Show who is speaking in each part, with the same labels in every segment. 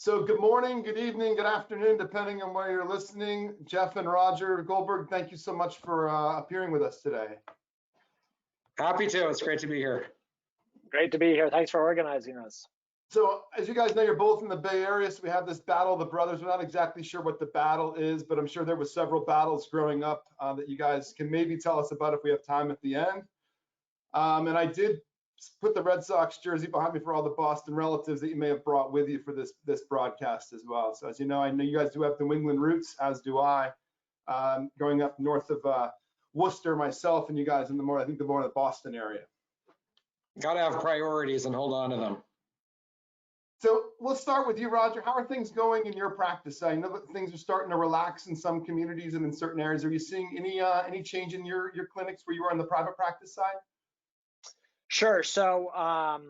Speaker 1: So good morning, good evening, good afternoon, depending on where you're listening. Jeff and Roger Goldberg, thank you so much for appearing with us today.
Speaker 2: Happy to. It's great to be here.
Speaker 3: Great to be here. Thanks for organizing us.
Speaker 1: So as you guys know, you're both in the Bay Area, so we have this battle of the brothers. We're not exactly sure what the battle is, but I'm sure there were several battles growing up that you guys can maybe tell us about if we have time at the end. And I did put the Red Sox jersey behind me for all the Boston relatives that you may have brought with you for this broadcast as well. So as you know, I know you guys do have New England roots, as do I. Growing up north of Worcester myself, and you guys in the more, I think the more of the Boston area.
Speaker 2: Got to have priorities and hold on to them.
Speaker 1: So we'll start with you, Roger. How are things going in your practice? I know that things are starting to relax in some communities and in certain areas. Are you seeing any change in your clinics where you are on the private practice side?
Speaker 3: Sure. So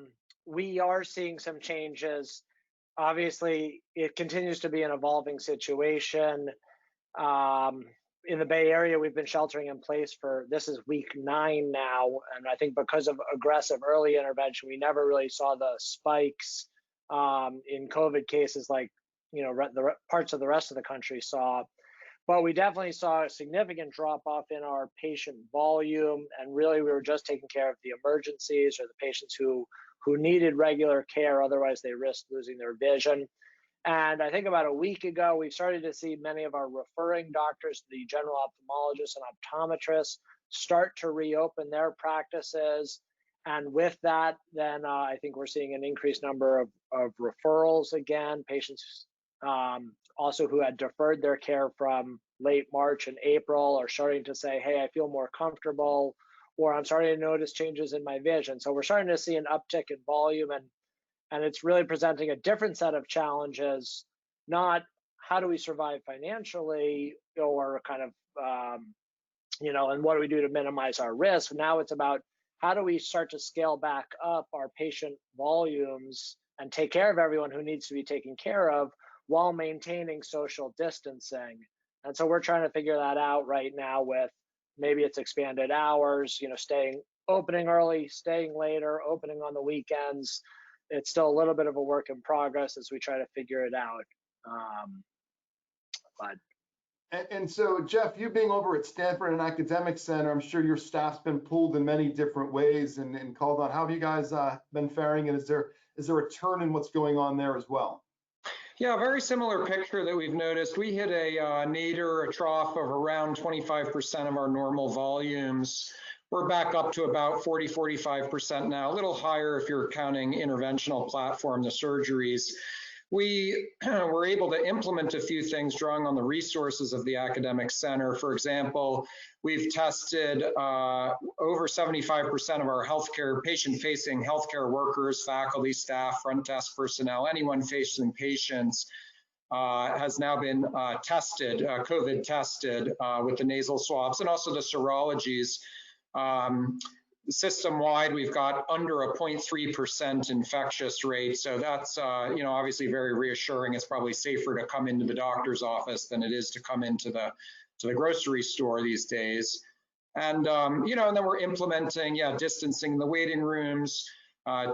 Speaker 3: we are seeing some changes. Obviously, it continues to be an evolving situation. In the Bay Area, we've been sheltering in place this is week 9 now. And I think because of aggressive early intervention, we never really saw the spikes in COVID cases like, the parts of the rest of the country saw. But we definitely saw a significant drop off in our patient volume. And really, we were just taking care of the emergencies or the patients who needed regular care. Otherwise, they risked losing their vision. And I think about a week ago, we started to see many of our referring doctors, the general ophthalmologists and optometrists, start to reopen their practices. And with that, then I think we're seeing an increased number of referrals again. Patients also who had deferred their care from late March and April are starting to say, hey, I feel more comfortable, or I'm starting to notice changes in my vision. So we're starting to see an uptick in volume, and it's really presenting a different set of challenges, not how do we survive financially or kind of, and what do we do to minimize our risk? Now it's about how do we start to scale back up our patient volumes and take care of everyone who needs to be taken care of while maintaining social distancing. And so we're trying to figure that out right now with maybe it's expanded hours, opening early, staying later, opening on the weekends. It's still a little bit of a work in progress as we try to figure it out.
Speaker 1: And so, Jeff, you being over at Stanford, an academic center, I'm sure your staff's been pulled in many different ways and called on. How have you guys been faring? And is there a turn in what's going on there as well?
Speaker 2: Yeah, very similar picture that we've noticed. We hit a nadir, a trough of around 25% of our normal volumes. We're back up to about 40–45% now, a little higher if you're counting interventional platform, the surgeries. We were able to implement a few things drawing on the resources of the academic center. For example, we've tested over 75% of our healthcare, patient-facing healthcare workers, faculty, staff, front desk personnel, anyone facing patients has now been tested, COVID tested with the nasal swabs and also the serologies. System-wide, we've got under a 0.3% infectious rate. So that's, obviously very reassuring. It's probably safer to come into the doctor's office than it is to come into the grocery store these days. And, and then we're implementing, distancing in the waiting rooms.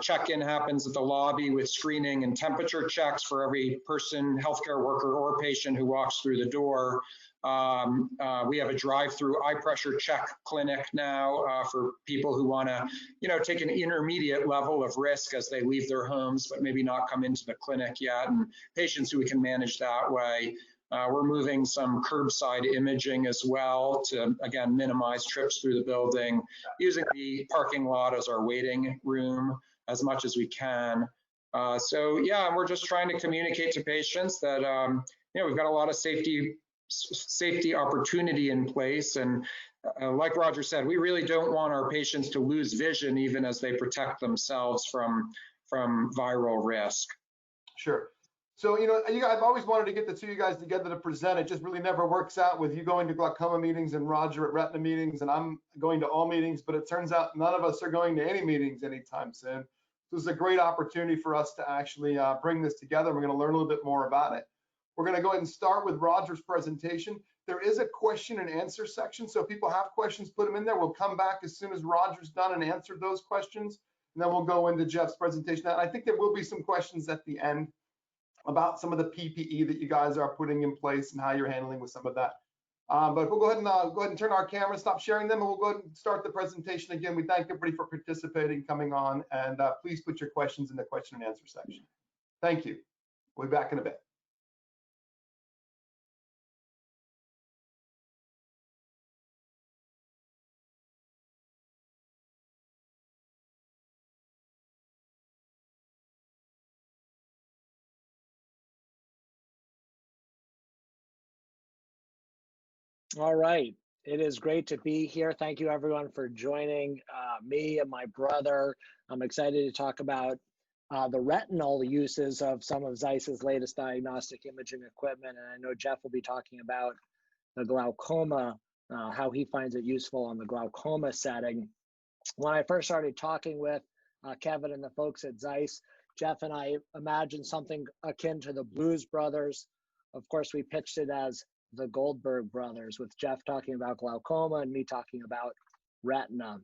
Speaker 2: Check-in happens at the lobby with screening and temperature checks for every person, healthcare worker or patient who walks through the door. We have a drive-through eye pressure check clinic now for people who want to, take an intermediate level of risk as they leave their homes, but maybe not come into the clinic yet, and patients who we can manage that way. We're moving some curbside imaging as well to, again, minimize trips through the building, using the parking lot as our waiting room as much as we can. We're just trying to communicate to patients that, we've got a lot of safety opportunity in place. And like Roger said, we really don't want our patients to lose vision even as they protect themselves from viral risk.
Speaker 1: Sure. So, I've always wanted to get the two of you guys together to present. It just really never works out with you going to glaucoma meetings and Roger at retina meetings, and I'm going to all meetings, but it turns out none of us are going to any meetings anytime soon. So this is a great opportunity for us to actually bring this together. We're going to learn a little bit more about it. We're going to go ahead and start with Roger's presentation. There is a question and answer section, so if people have questions, put them in there. We'll come back as soon as Roger's done and answered those questions, and then we'll go into Jeff's presentation. And I think there will be some questions at the end. about some of the PPE that you guys are putting in place and how you're handling with some of that. But we'll go ahead and turn our cameras, stop sharing them, and we'll go ahead and start the presentation again. We thank everybody for participating, coming on, and please put your questions in the question and answer section. Thank you. We'll be back in a bit.
Speaker 3: All right. It is great to be here. Thank you, everyone, for joining me and my brother. I'm excited to talk about the retinal uses of some of ZEISS's latest diagnostic imaging equipment. And I know Jeff will be talking about the glaucoma, how he finds it useful in the glaucoma setting. When I first started talking with Kevin and the folks at ZEISS, Jeff and I imagined something akin to the Blues Brothers. Of course, we pitched it as the Goldberg brothers, with Jeff talking about glaucoma and me talking about retina.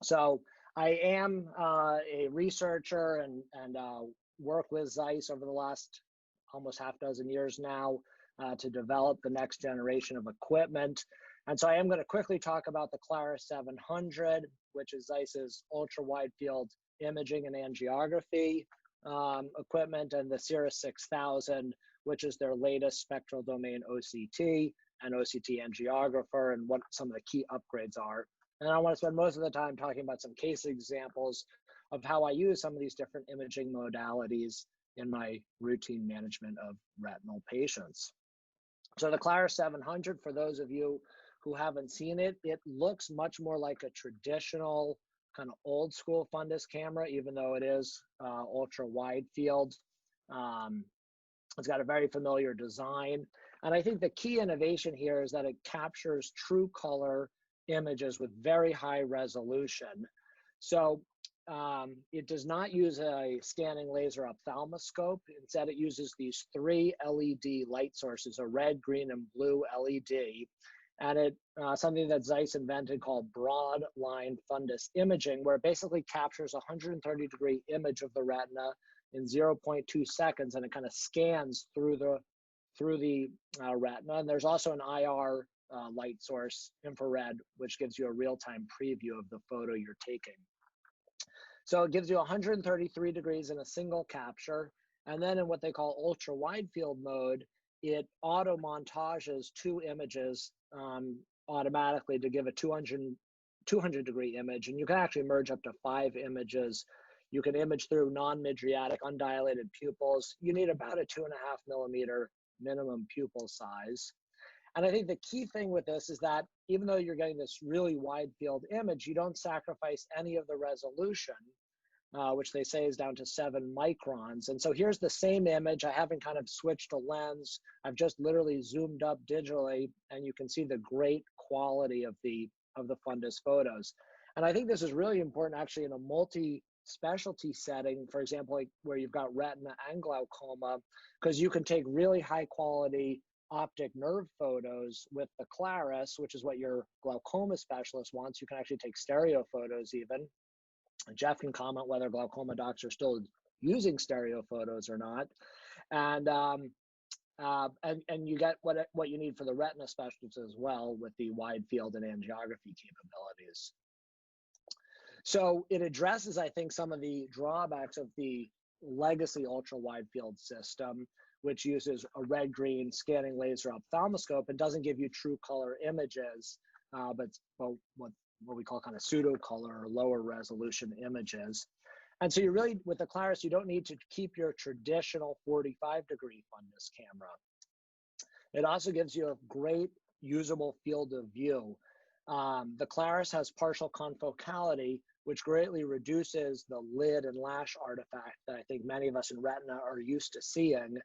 Speaker 3: So I am a researcher and work with ZEISS over the last almost half dozen years now to develop the next generation of equipment. And so I am going to quickly talk about the Claris 700, which is ZEISS's ultra wide field imaging and angiography equipment, and the Cirrus 6000, which is their latest spectral domain OCT and OCT angiographer, and what some of the key upgrades are. And I want to spend most of the time talking about some case examples of how I use some of these different imaging modalities in my routine management of retinal patients. So the Claris 700, for those of you who haven't seen it, it looks much more like a traditional kind of old school fundus camera, even though it is ultra wide field. It's got a very familiar design. And I think the key innovation here is that it captures true color images with very high resolution. So it does not use a scanning laser ophthalmoscope. Instead, it uses these 3 LED light sources, a red, green, and blue LED. And it something that ZEISS invented called broad line fundus imaging, where it basically captures a 130-degree image of the retina in 0.2 seconds, and it kind of scans through the retina. And there's also an IR light source, infrared, which gives you a real-time preview of the photo you're taking. So it gives you 133 degrees in a single capture. And then in what they call ultra wide field mode, it auto montages 2 images automatically to give a 200 degree image. And you can actually merge up to 5 images. You can image through non-midriatic undilated pupils. You need about a 2.5 millimeter minimum pupil size. And I think the key thing with this is that even though you're getting this really wide field image, you don't sacrifice any of the resolution, which they say is down to 7 microns. And so here's the same image. I haven't kind of switched a lens. I've just literally zoomed up digitally, and you can see the great quality of the fundus photos. And I think this is really important actually in a multi-specialty setting, for example, like where you've got retina and glaucoma, because you can take really high quality optic nerve photos with the Claris, which is what your glaucoma specialist wants. You can actually take stereo photos even. Jeff can comment whether glaucoma docs are still using stereo photos or not. And you get what you need for the retina specialists as well with the wide field and angiography capabilities. So it addresses, I think, some of the drawbacks of the legacy ultra wide field system, which uses a red-green scanning laser ophthalmoscope and doesn't give you true color images, but what we call kind of pseudo color or lower resolution images. And so you really, with the Claris, you don't need to keep your traditional 45-degree fundus camera. It also gives you a great usable field of view. The Claris has partial confocality, which greatly reduces the lid and lash artifact that I think many of us in retina are used to seeing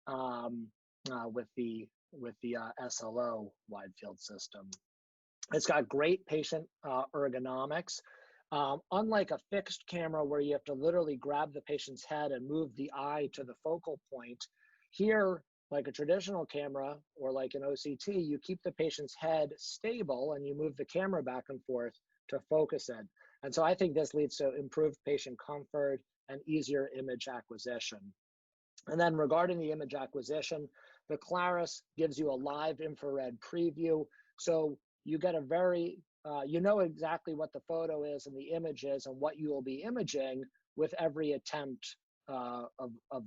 Speaker 3: with the SLO wide field system. It's got great patient ergonomics. Unlike a fixed camera where you have to literally grab the patient's head and move the eye to the focal point, here, like a traditional camera or like an OCT, you keep the patient's head stable and you move the camera back and forth to focus it. And so I think this leads to improved patient comfort and easier image acquisition. And then regarding the image acquisition, the Claris gives you a live infrared preview. So you get a very, you know exactly what the photo is and the image is and what you will be imaging with every attempt of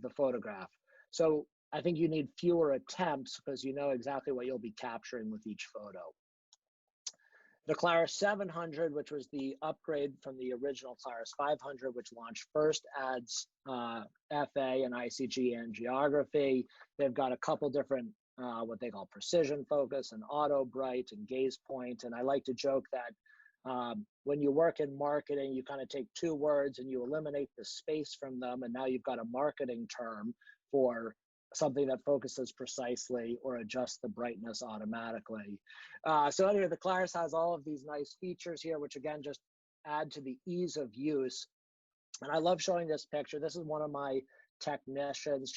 Speaker 3: the photograph. So I think you need fewer attempts because you know exactly what you'll be capturing with each photo. The Claris 700, which was the upgrade from the original Claris 500, which launched first, adds FA and ICG angiography. They've got a couple different what they call precision focus and auto bright and gaze point. And I like to joke that when you work in marketing, you kind of take two words and you eliminate the space from them, and now you've got a marketing term for something that focuses precisely or adjusts the brightness automatically. So anyway, the Claris has all of these nice features here, which again, just add to the ease of use. And I love showing this picture. This is one of my technicians.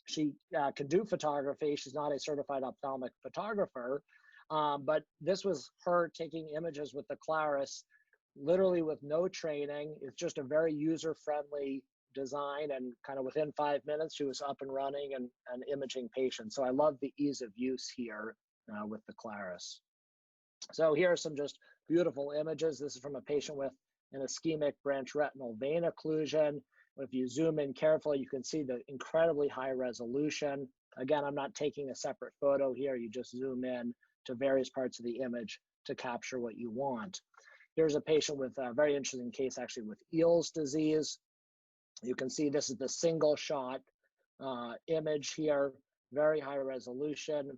Speaker 3: She can do photography. She's not a certified ophthalmic photographer, but this was her taking images with the Claris, literally with no training. It's just a very user-friendly design, and kind of within 5 minutes, she was up and running and imaging patients. So I love the ease of use here with the Claris. So here are some just beautiful images. This is from a patient with an ischemic branch retinal vein occlusion. If you zoom in carefully, you can see the incredibly high resolution. Again, I'm not taking a separate photo here. You just zoom in to various parts of the image to capture what you want. Here's a patient with a very interesting case, actually, with Eales disease. You can see this is the single shot image here, very high resolution.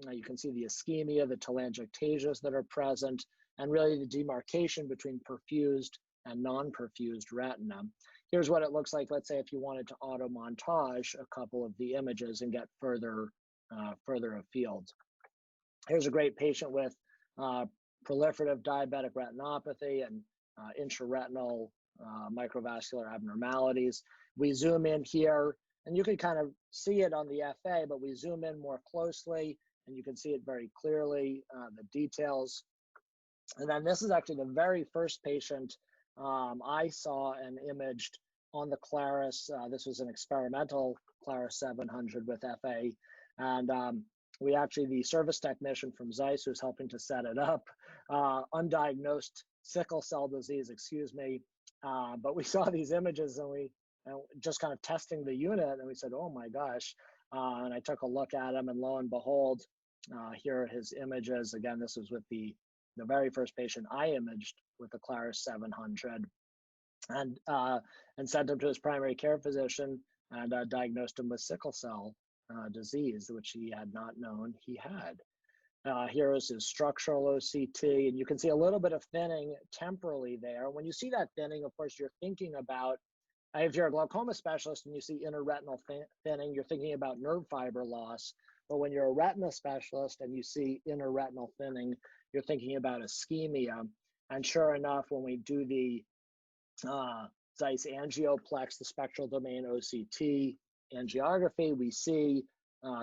Speaker 3: You can see the ischemia, the telangiectasias that are present, and really the demarcation between perfused and non-perfused retina. Here's what it looks like, let's say, if you wanted to auto montage a couple of the images and get further afield. Here's a great patient with proliferative diabetic retinopathy and intraretinal microvascular abnormalities. We zoom in here, and you can kind of see it on the FA, but we zoom in more closely, and you can see it very clearly, the details. And then this is actually the very first patient I saw and imaged on the Claris. This was an experimental Claris 700 with FA. And we actually, the service technician from ZEISS who's helping to set it up, undiagnosed sickle cell disease, excuse me. But we saw these images and we just kind of testing the unit, and we said, oh my gosh. And I took a look at them, and lo and behold, here are his images. Again, this was with the very first patient I imaged with the Claris 700, and sent him to his primary care physician and diagnosed him with sickle cell disease, which he had not known he had. Here is his structural OCT, and you can see a little bit of thinning temporally there. When you see that thinning, of course, you're thinking about, if you're a glaucoma specialist and you see interretinal thinning, you're thinking about nerve fiber loss. But when you're a retina specialist and you see interretinal thinning, you're thinking about ischemia. And sure enough, when we do the ZEISS angioplex, the spectral domain OCT angiography, we see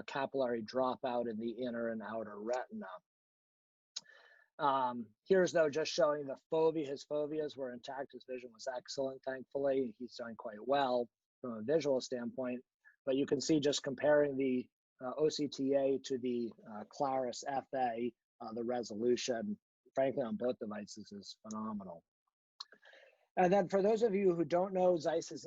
Speaker 3: capillary dropout in the inner and outer retina. Here's though just showing the fovea. His foveas were intact. His vision was excellent, thankfully. He's done quite well from a visual standpoint. But you can see, just comparing the OCTA to the Claris FA, the resolution, frankly, on both devices is phenomenal. And then for those of you who don't know, ZEISS has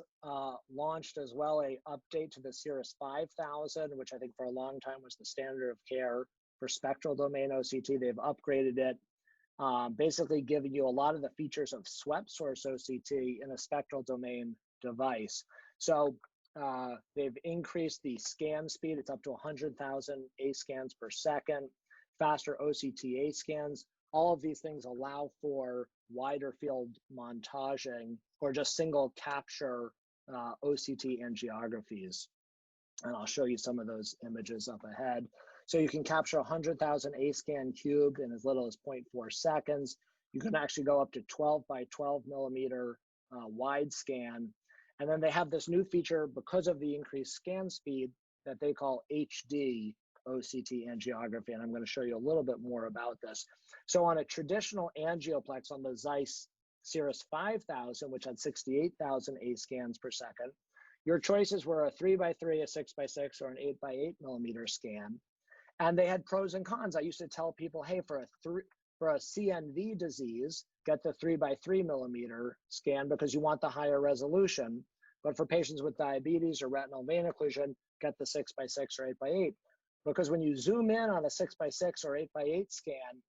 Speaker 3: launched as well a update to the ZEISS 5000, which I think for a long time was the standard of care for spectral domain OCT. They've upgraded it, basically giving you a lot of the features of swept source OCT in a spectral domain device. So they've increased the scan speed. It's up to 100,000 A scans per second, faster OCTA scans. All of these things allow for wider field montaging or just single capture OCT angiographies. And I'll show you some of those images up ahead. So you can capture 100,000 A scan cubed in as little as 0.4 seconds. You can actually go up to 12 by 12 millimeter wide scan. And then they have this new feature because of the increased scan speed that they call HD OCT angiography, and I'm going to show you a little bit more about this. So on a traditional angioplex on the ZEISS 5000, which had 68,000 A scans per second, Your choices were a 3x3, a 6x6, or an 8x8 millimeter scan. And they had pros and cons. I used to tell people, hey, for a CNV disease, get the 3x3 millimeter scan because you want the higher resolution. But for patients with diabetes or retinal vein occlusion, get the 6x6 or 8x8. Because when you zoom in on a 6x6 or 8x8 scan,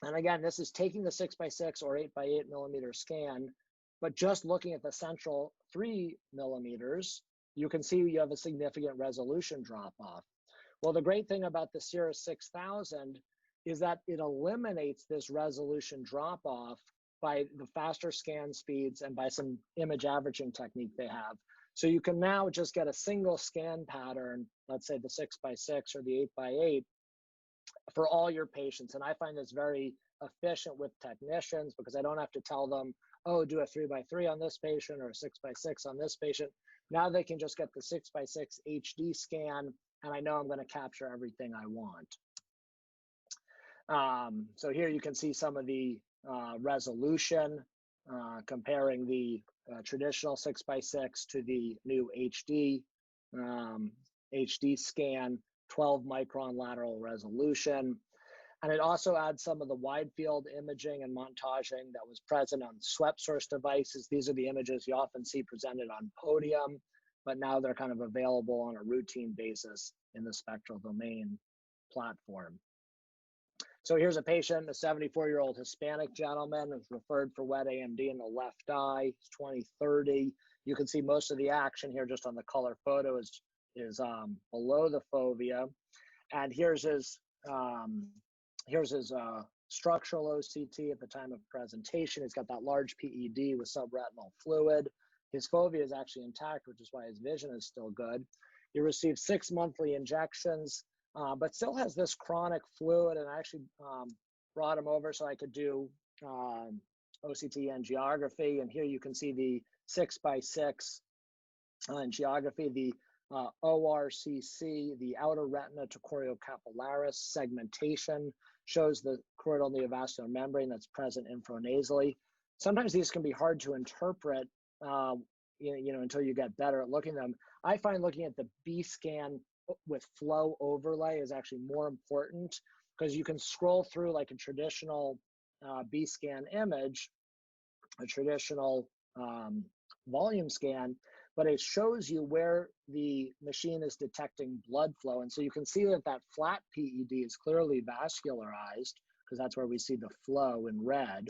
Speaker 3: and again, this is taking the 6x6 or 8x8 millimeter scan, but just looking at the central 3 millimeters, you can see you have a significant resolution drop off. Well, the great thing about the ZEISS 6000 is that it eliminates this resolution drop off by the faster scan speeds and by some image averaging technique they have. So you can now just get a single scan pattern, let's say the 6x6 or the 8x8, for all your patients. And I find this very efficient with technicians because I don't have to tell them, oh, do a 3x3 on this patient or a 6x6 on this patient. Now they can just get the 6x6 HD scan, and I know I'm going to capture everything I want. So here you can see some of the resolution, comparing the traditional 6x6 to the new HD scan, 12 micron lateral resolution. And it also adds some of the wide field imaging and montaging that was present on swept source devices. These are the images you often see presented on podium, but now they're kind of available on a routine basis in the spectral domain platform. So here's a patient, a 74-year-old Hispanic gentleman who's referred for wet AMD in the left eye. He's 20/30. You can see most of the action here just on the color photo is below the fovea. And here's his structural OCT at the time of presentation. He's got that large PED with subretinal fluid. His fovea is actually intact, which is why his vision is still good. He received 6 monthly injections, but still has this chronic fluid. And I actually brought him over so I could do OCT angiography. And here you can see the 6x6 angiography, the ORCC, the outer retina to choriocapillaris segmentation, shows the choroidal neovascular membrane that's present infranasally. Sometimes these can be hard to interpret, until you get better at looking at them. I find looking at the B scan with flow overlay is actually more important because you can scroll through like a traditional B scan image, a traditional volume scan, but it shows you where the machine is detecting blood flow. And so you can see that that flat PED is clearly vascularized because that's where we see the flow in red.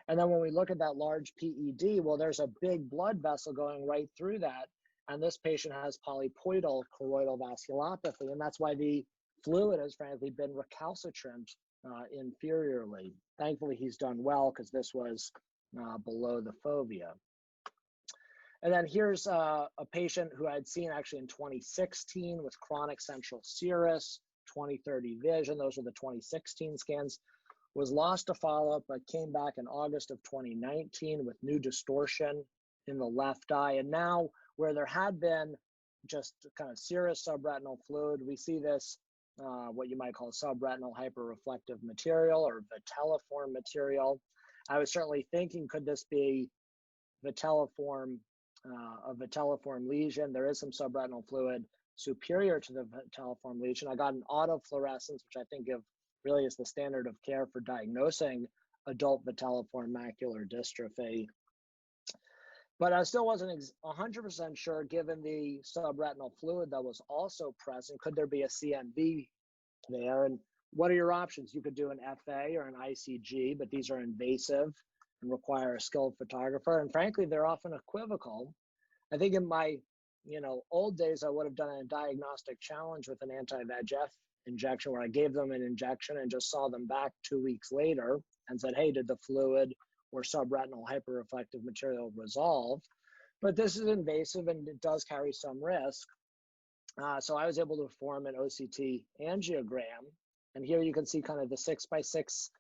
Speaker 3: And then when we look at that large PED, well, there's a big blood vessel going right through that. And this patient has polypoidal choroidal vasculopathy. And that's why the fluid has frankly been recalcitrant inferiorly. Thankfully, he's done well because this was below the fovea. And then here's a patient who I'd seen actually in 2016 with chronic central serous, 20/30 vision. Those are the 2016 scans. Was lost to follow-up, but came back in August of 2019 with new distortion in the left eye. And now where there had been just kind of serous subretinal fluid, we see this, what you might call subretinal hyperreflective material or vitelliform material. I was certainly thinking, could this be vitelliform, a vitelliform lesion? There is some subretinal fluid superior to the vitelliform lesion. I got an autofluorescence, which I think really is the standard of care for diagnosing adult vitelliform macular dystrophy. But I still wasn't 100% sure, given the subretinal fluid that was also present, could there be a CNV there? And what are your options? You could do an FA or an ICG, but these are invasive and require a skilled photographer. And frankly, they're often equivocal. I think in my old days, I would have done a diagnostic challenge with an anti-VEGF injection where I gave them an injection and just saw them back 2 weeks later and said, hey, did the fluid or subretinal hyperreflective material resolve? But this is invasive and it does carry some risk. So I was able to perform an OCT angiogram. And here you can see kind of the 6x6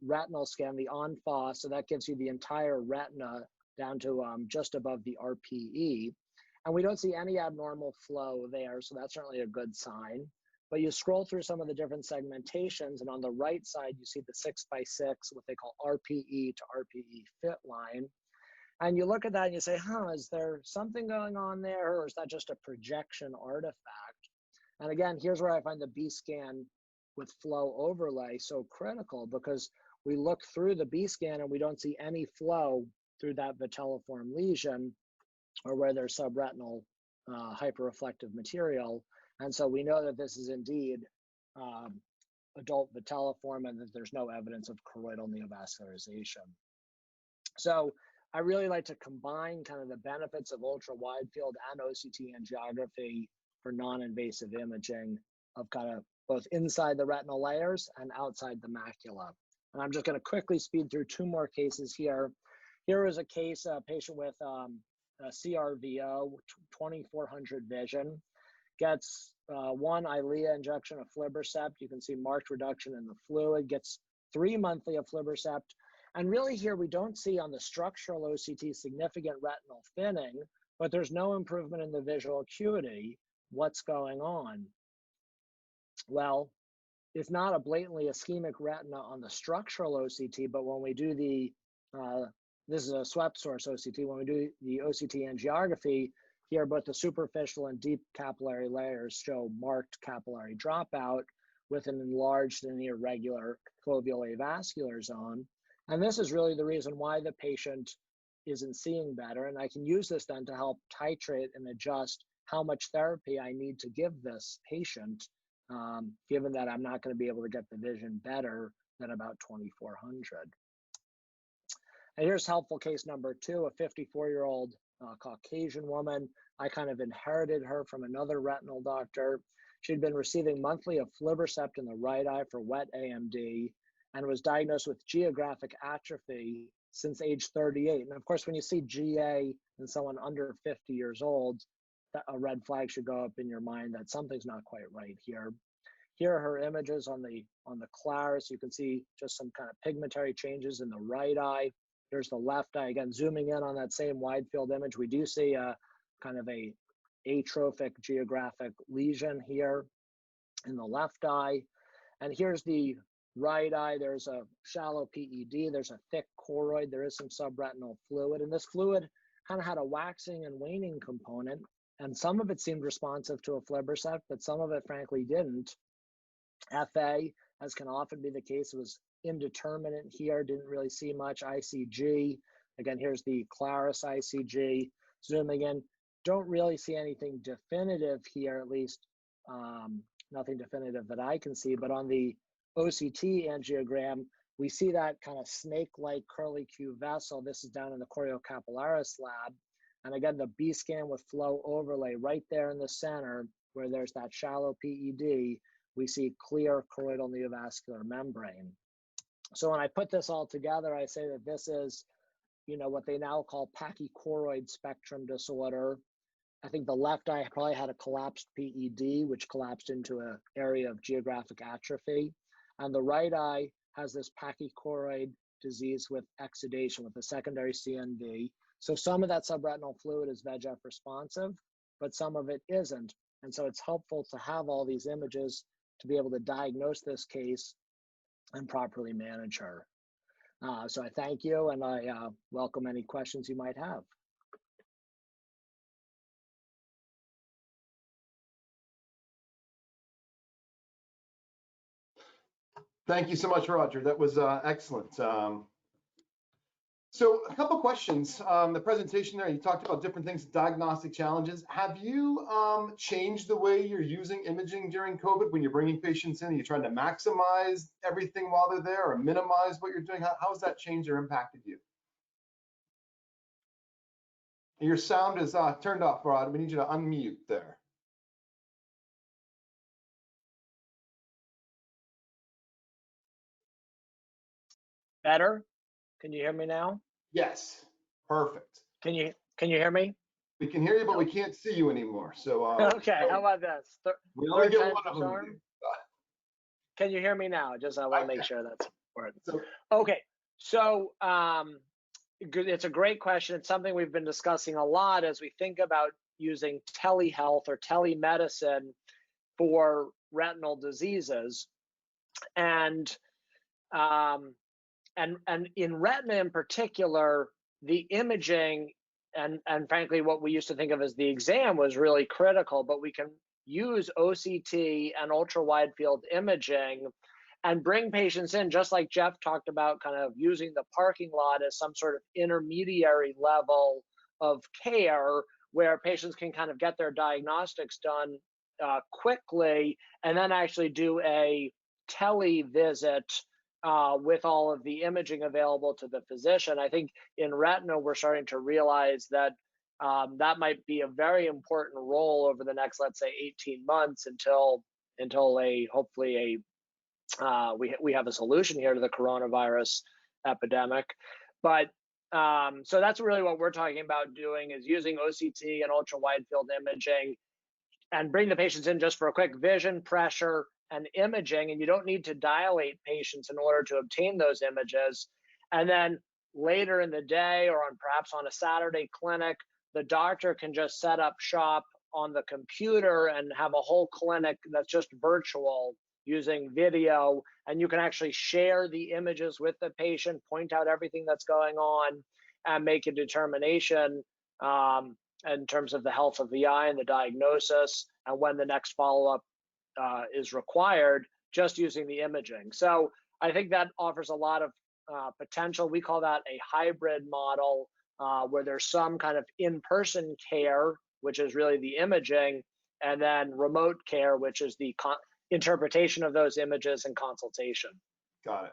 Speaker 3: retinal scan, the ENFA. So that gives you the entire retina down to just above the RPE. And we don't see any abnormal flow there. So that's certainly a good sign. But you scroll through some of the different segmentations, and on the right side, you see the 6x6, what they call RPE to RPE fit line. And you look at that and you say, huh, is there something going on there, or is that just a projection artifact? And again, here's where I find the B scan with flow overlay so critical, because we look through the B scan and we don't see any flow through that vitelliform lesion or where there's subretinal hyperreflective material. And so we know that this is indeed adult vitelliform and that there's no evidence of choroidal neovascularization. So I really like to combine kind of the benefits of ultra wide field and OCT angiography for non-invasive imaging of kind of both inside the retinal layers and outside the macula. And I'm just going to quickly speed through two more cases here. Here is a case, a patient with a CRVO, 2400 vision, gets one Eylea injection of aflibercept. You can see marked reduction in the fluid, gets 3 monthly of aflibercept. And really here, we don't see on the structural OCT significant retinal thinning, but there's no improvement in the visual acuity. What's going on? Well, it's not a blatantly ischemic retina on the structural OCT, but when we do the, this is a swept source OCT, when we do the OCT angiography, here both the superficial and deep capillary layers show marked capillary dropout with an enlarged and irregular foveal avascular zone. And this is really the reason why the patient isn't seeing better. And I can use this then to help titrate and adjust how much therapy I need to give this patient, given that I'm not going to be able to get the vision better than about 2400. And here's helpful case number 2, a 54-year-old Caucasian woman. I kind of inherited her from another retinal doctor. She'd been receiving monthly aflibercept in the right eye for wet AMD and was diagnosed with geographic atrophy since age 38. And of course, when you see GA in someone under 50 years old, a red flag should go up in your mind that something's not quite right here. Here are her images on the claris. You can see just some kind of pigmentary changes in the right eye. Here's the left eye. Again, zooming in on that same wide field image, we do see a kind of a atrophic geographic lesion here in the left eye. And here's the right eye. There's a shallow PED. There's a thick choroid. There is some subretinal fluid. And this fluid kind of had a waxing and waning component. And some of it seemed responsive to aflibercept, but some of it frankly didn't. FA, as can often be the case, was indeterminate here, didn't really see much. ICG, again, here's the claris ICG. Zooming in, don't really see anything definitive here, at least nothing definitive that I can see. But on the OCT angiogram, we see that kind of snake-like curly Q vessel. This is down in the choriocapillaris lab. And again, the B scan with flow overlay right there in the center where there's that shallow PED, we see clear choroidal neovascular membrane. So when I put this all together, I say that this is, what they now call pachychoroid spectrum disorder. I think the left eye probably had a collapsed PED, which collapsed into an area of geographic atrophy. And the right eye has this pachychoroid disease with exudation, with a secondary CNV. So some of that subretinal fluid is VEGF responsive, but some of it isn't. And so it's helpful to have all these images to be able to diagnose this case and properly manage her. So I thank you, and I welcome any questions you might have.
Speaker 1: Thank you so much, Roger. That was excellent. So a couple questions. The presentation there, you talked about different things, diagnostic challenges. Have you changed the way you're using imaging during COVID when you're bringing patients in? Are you trying to maximize everything while they're there or minimize what you're doing? How has that changed or impacted you? Your sound is turned off, Rod. We need you to unmute there.
Speaker 3: Better? Can you hear me now?
Speaker 1: Yes, perfect.
Speaker 3: Can you hear me?
Speaker 1: We can hear you, but we can't see you anymore. So
Speaker 3: okay, how about this?
Speaker 1: We only get one of them.
Speaker 3: Can you hear me now? Just I want to make sure that's important.
Speaker 1: So,
Speaker 3: okay, so it's a great question. It's something we've been discussing a lot as we think about using telehealth or telemedicine for retinal diseases, and in retina in particular, the imaging and frankly, what we used to think of as the exam was really critical, but we can use OCT and ultra wide field imaging and bring patients in, just like Jeff talked about, kind of using the parking lot as some sort of intermediary level of care where patients can kind of get their diagnostics done quickly and then actually do a tele visit with all of the imaging available to the physician. I think in retina, we're starting to realize that that might be a very important role over the next, let's say, 18 months until hopefully we have a solution here to the coronavirus epidemic. But so that's really what we're talking about doing, is using OCT and ultra wide field imaging and bring the patients in just for a quick vision, pressure, and imaging. And you don't need to dilate patients in order to obtain those images. And then later in the day, or perhaps on a Saturday clinic, the doctor can just set up shop on the computer and have a whole clinic that's just virtual using video. And you can actually share the images with the patient, point out everything that's going on, and make a determination in terms of the health of the eye and the diagnosis and when the next follow-up is required, just using the imaging. So I think that offers a lot of potential. We call that a hybrid model, where there's some kind of in-person care, which is really the imaging, and then remote care, which is the interpretation of those images and consultation.
Speaker 1: Got it.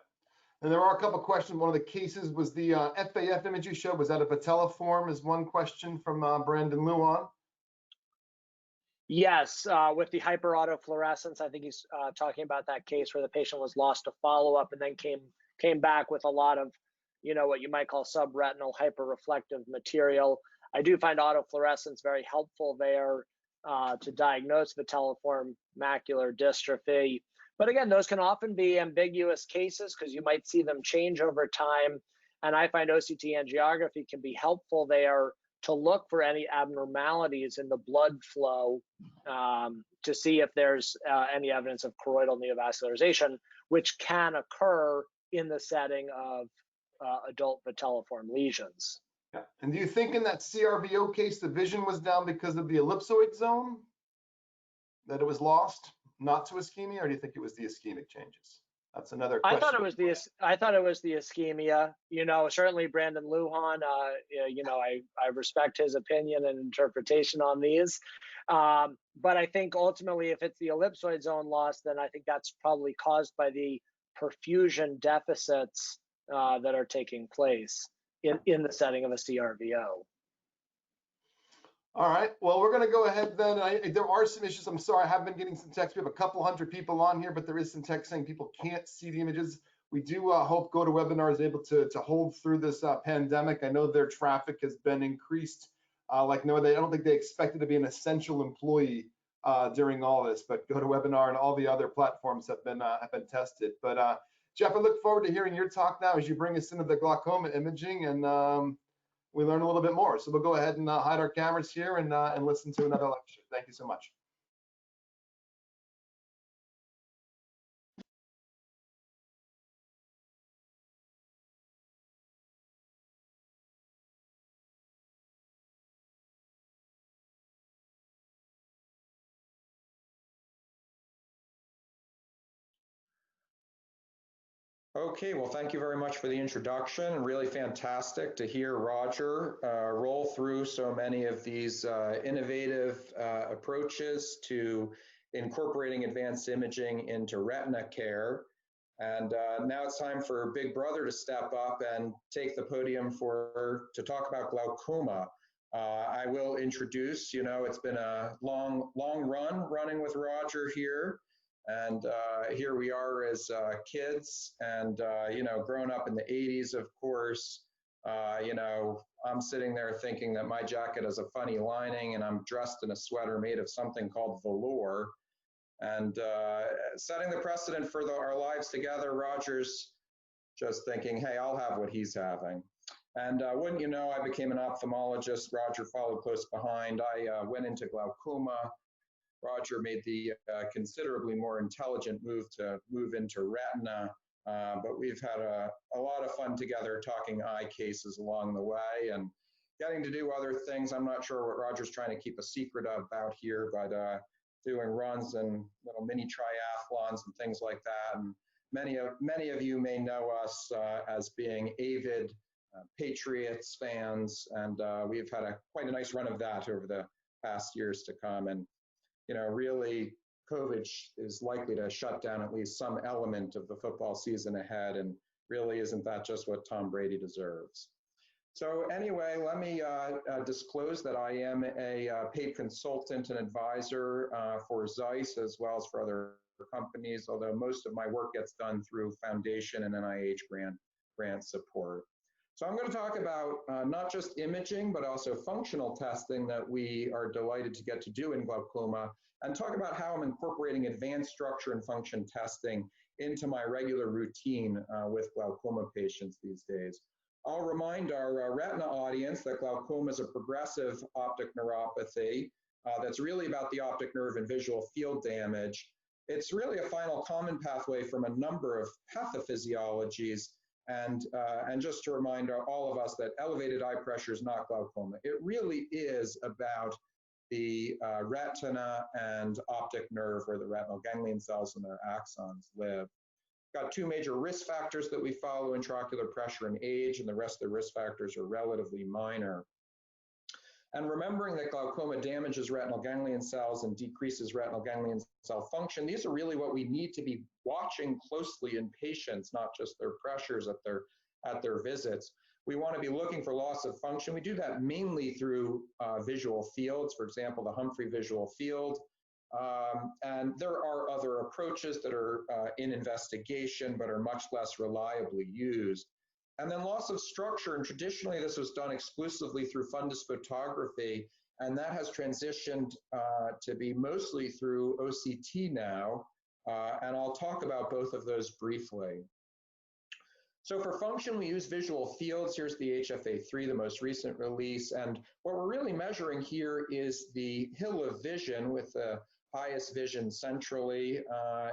Speaker 1: And there are a couple of questions. One of the cases was the FAF image you showed. Was that a patelliform? Is one question from Brandon Luan.
Speaker 3: Yes, with the hyperautofluorescence, I think he's talking about that case where the patient was lost to follow-up and then came back with a lot of, what you might call subretinal hyperreflective material. I do find autofluorescence very helpful there to diagnose vitelliform macular dystrophy. But again, those can often be ambiguous cases because you might see them change over time. And I find OCT angiography can be helpful there to look for any abnormalities in the blood flow to see if there's any evidence of choroidal neovascularization, which can occur in the setting of adult vitelliform lesions.
Speaker 1: Yeah. And do you think in that CRVO case, the vision was down because of the ellipsoid zone, that it was lost, not to ischemia, or do you think it was the ischemic changes? That's another question.
Speaker 3: I thought it was the ischemia. Certainly Brandon Lujan, I respect his opinion and interpretation on these. But I think ultimately, if it's the ellipsoid zone loss, then I think that's probably caused by the perfusion deficits that are taking place in the setting of a CRVO.
Speaker 1: All right. Well, we're going to go ahead then. There are some issues. I'm sorry, I have been getting some text. We have a couple hundred people on here, but there is some text saying people can't see the images. We do hope GoToWebinar is able to hold through this pandemic. I know their traffic has been increased. I don't think they expected to be an essential employee during all this, but GoToWebinar and all the other platforms have been tested. But Jeff, I look forward to hearing your talk now as you bring us into the glaucoma imaging and we learn a little bit more. So we'll go ahead and hide our cameras here and listen to another lecture. Thank you so much.
Speaker 2: Okay, well, thank you very much for the introduction. Really fantastic to hear Roger roll through so many of these innovative approaches to incorporating advanced imaging into retina care. And now it's time for Big Brother to step up and take the podium to talk about glaucoma. I will introduce, it's been a long run running with Roger here. And here we are as kids and, growing up in the 80s, of course, I'm sitting there thinking that my jacket has a funny lining and I'm dressed in a sweater made of something called velour. And setting the precedent for our lives together, Roger's just thinking, hey, I'll have what he's having. And wouldn't you know, I became an ophthalmologist. Roger followed close behind. I went into glaucoma. Roger made the considerably more intelligent move to move into retina. But we've had a lot of fun together talking eye cases along the way and getting to do other things. I'm not sure what Roger's trying to keep a secret about here, but doing runs and little mini triathlons and things like that. And many of you may know us as being avid Patriots fans, and we've had quite a nice run of that over the past years to come. And really, COVID is likely to shut down at least some element of the football season ahead, and really isn't that just what Tom Brady deserves? So anyway, let me disclose that I am a paid consultant and advisor for ZEISS as well as for other companies, although most of my work gets done through foundation and NIH grant support. So I'm going to talk about not just imaging, but also functional testing that we are delighted to get to do in glaucoma, and talk about how I'm incorporating advanced structure and function testing into my regular routine with glaucoma patients these days. I'll remind our retina audience that glaucoma is a progressive optic neuropathy that's really about the optic nerve and visual field damage. It's really a final common pathway from a number of pathophysiologies. And just to remind all of us that elevated eye pressure is not glaucoma. It really is about the retina and optic nerve, where the retinal ganglion cells and their axons live. Got two major risk factors that we follow: intraocular pressure and age, and the rest of the risk factors are relatively minor. And remembering that glaucoma damages retinal ganglion cells and decreases retinal ganglion cell function, these are really what we need to be watching closely in patients, not just their pressures at their visits. We want to be looking for loss of function. We do that mainly through visual fields, for example, the Humphrey visual field. And there are other approaches that are in investigation, but are much less reliably used. And then loss of structure, and traditionally this was done exclusively through fundus photography, and that has transitioned to be mostly through OCT now, and I'll talk about both of those briefly. So for function, we use visual fields. Here's the HFA3, the most recent release, and what we're really measuring here is the hill of vision, with the highest vision centrally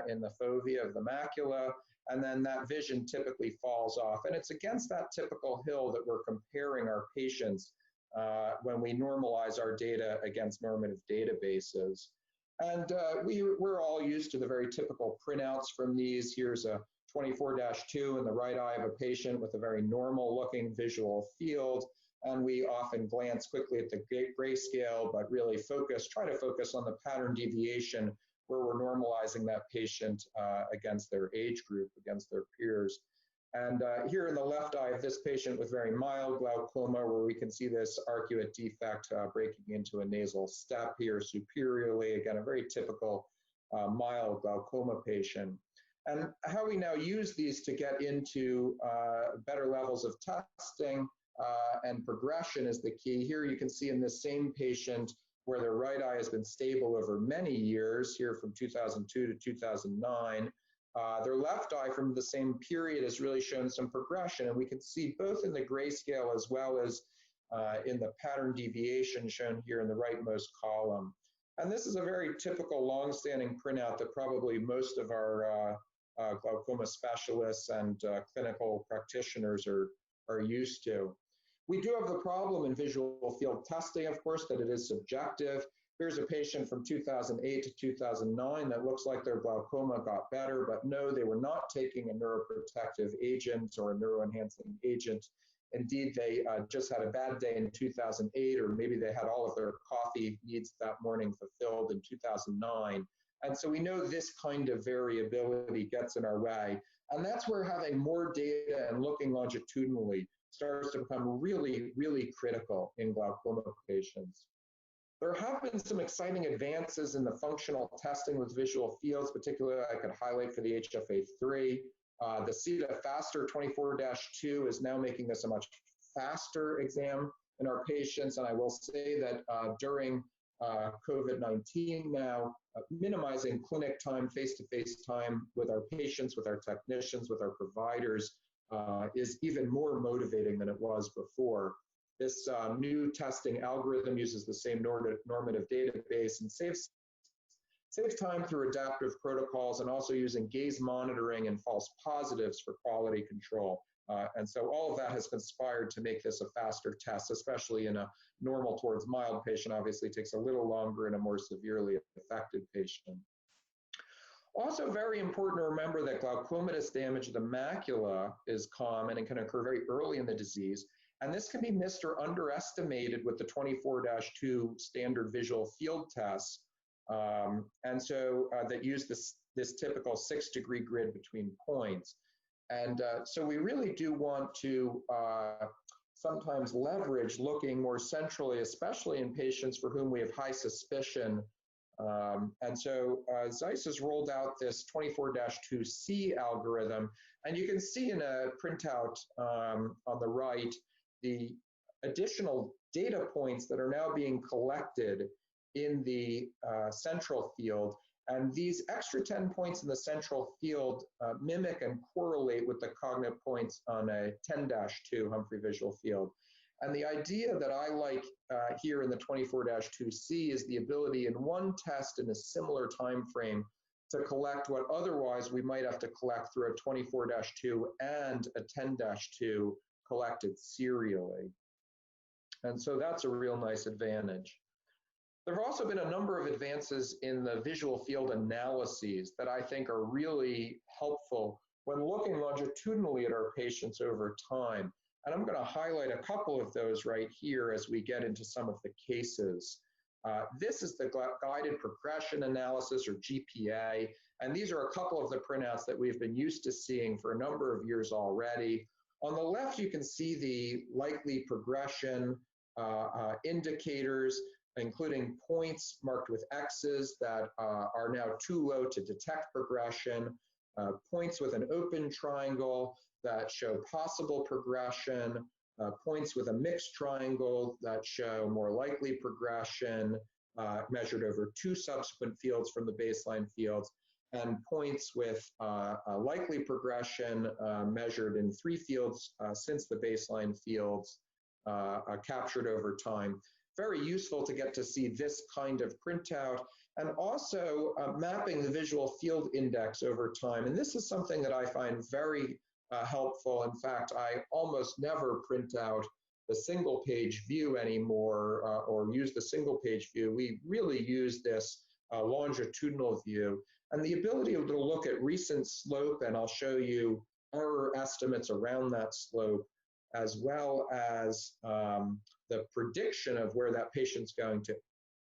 Speaker 2: in the fovea of the macula, and then that vision typically falls off. And it's against that typical hill that we're comparing our patients when we normalize our data against normative databases. And we're all used to the very typical printouts from these. Here's a 24-2 in the right eye of a patient with a very normal looking visual field. And we often glance quickly at the grayscale, but really try to focus on the pattern deviation, where we're normalizing that patient against their age group, against their peers. And here in the left eye of this patient with very mild glaucoma, where we can see this arcuate defect breaking into a nasal step here superiorly, again, a very typical mild glaucoma patient. And how we now use these to get into better levels of testing and progression is the key. Here you can see in this same patient where their right eye has been stable over many years, here from 2002 to 2009. Their left eye from the same period has really shown some progression, and we can see both in the grayscale as well as in the pattern deviation shown here in the rightmost column. And this is a very typical long-standing printout that probably most of our glaucoma specialists and clinical practitioners are used to. We do have the problem in visual field testing, of course, that it is subjective. Here's a patient from 2008 to 2009 that looks like their glaucoma got better, but no, they were not taking a neuroprotective agent or a neuroenhancing agent. Indeed, they just had a bad day in 2008, or maybe they had all of their coffee needs that morning fulfilled in 2009. And so we know this kind of variability gets in our way. And that's where having more data and looking longitudinally starts to become really, really critical in glaucoma patients. There have been some exciting advances in the functional testing with visual fields, particularly I could highlight for the HFA3. The CETA Faster 24-2 is now making this a much faster exam in our patients. And I will say that during COVID-19 now, minimizing clinic time, face-to-face time with our patients, with our technicians, with our providers is even more motivating than it was before. This new testing algorithm uses the same normative database and saves saves time through adaptive protocols and also using gaze monitoring and false positives for quality control. And so all of that has conspired to make this a faster test, especially in a normal towards mild patient. Obviously, it takes a little longer in a more severely affected patient. Also very important to remember that glaucomatous damage of the macula is common and can occur very early in the disease. And this can be missed or underestimated with the 24-2 standard visual field tests. And so that use this typical 6-degree grid between points. And so we really do want to sometimes leverage looking more centrally, especially in patients for whom we have high suspicion. And so ZEISS has rolled out this 24-2C algorithm, and you can see in a printout on the right the additional data points that are now being collected in the central field. And these extra 10 points in the central field mimic and correlate with the cognitive points on a 10-2 Humphrey visual field. And the idea that I like here in the 24-2C is the ability in one test in a similar time frame to collect what otherwise we might have to collect through a 24-2 and a 10-2 collected serially. And so that's a real nice advantage. There have also been a number of advances in the visual field analyses that I think are really helpful when looking longitudinally at our patients over time. And I'm going to highlight a couple of those right here as we get into some of the cases. This is the guided progression analysis, or GPA, and these are a couple of the printouts that we've been used to seeing for a number of years already. On the left, you can see the likely progression indicators, including points marked with X's that are now too low to detect progression, points with an open triangle that show possible progression, points with a mixed triangle that show more likely progression measured over 2 subsequent fields from the baseline fields, and points with likely progression measured in 3 fields since the baseline fields captured over time. Very useful to get to see this kind of printout, and also mapping the visual field index over time. And this is something that I find very helpful. In fact, I almost never print out the single page view anymore or use the single page view. We really use this longitudinal view, and the ability to look at recent slope, and I'll show you error estimates around that slope, as well as the prediction of where that patient's going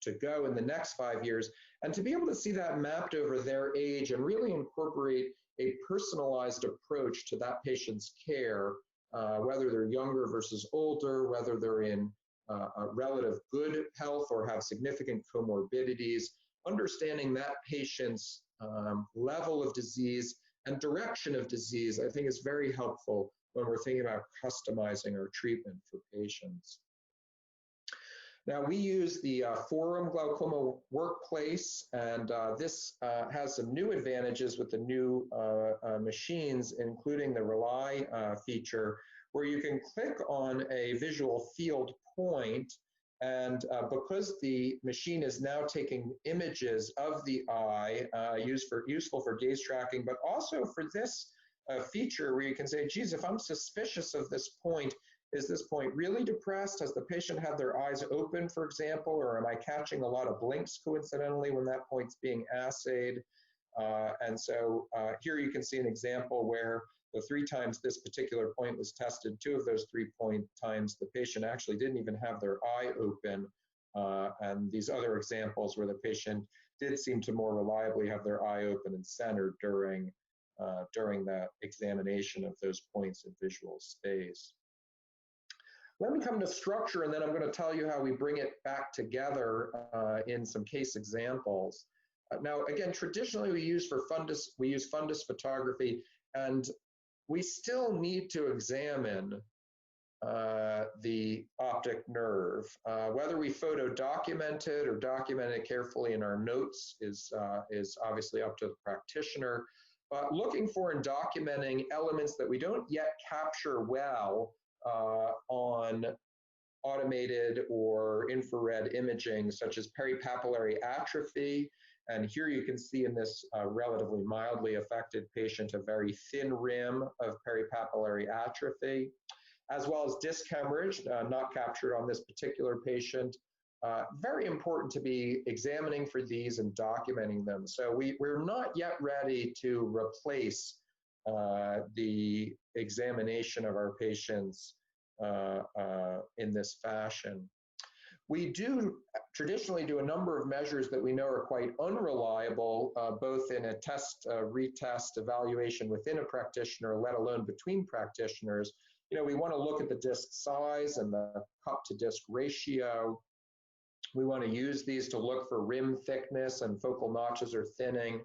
Speaker 2: to go in the next 5 years, and to be able to see that mapped over their age and really incorporate a personalized approach to that patient's care, whether they're younger versus older, whether they're in relative good health or have significant comorbidities. Understanding that patient's level of disease and direction of disease, I think, is very helpful when we're thinking about customizing our treatment for patients. Now, we use the Forum Glaucoma Workplace, and this has some new advantages with the new machines, including the Rely feature, where you can click on a visual field point, and because the machine is now taking images of the eye, useful for gaze tracking, but also for this feature where you can say, geez, if I'm suspicious of this point, is this point really depressed? Has the patient had their eyes open, for example, or am I catching a lot of blinks coincidentally when that point's being assayed? And so here you can see an example where the 3 times this particular point was tested, 2 of those 3 times the patient actually didn't even have their eye open. And these other examples where the patient did seem to more reliably have their eye open and centered during that examination of those points in visual space. Let me come to structure, and then I'm going to tell you how we bring it back together in some case examples. Now, again, traditionally we use fundus photography, and we still need to examine the optic nerve. Whether we photo document it or document it carefully in our notes is obviously up to the practitioner. But looking for and documenting elements that we don't yet capture well on automated or infrared imaging, such as peripapillary atrophy And here you can see in this relatively mildly affected patient a very thin rim of peripapillary atrophy, as well as disc hemorrhage, not captured on this particular patient. Very important to be examining for these and documenting them. So we're not yet ready to replace the examination of our patients in this fashion. We do traditionally do a number of measures that we know are quite unreliable, both in a test, retest evaluation within a practitioner, let alone between practitioners. We want to look at the disc size and the cup to disc ratio. We want to use these to look for rim thickness and focal notches or thinning.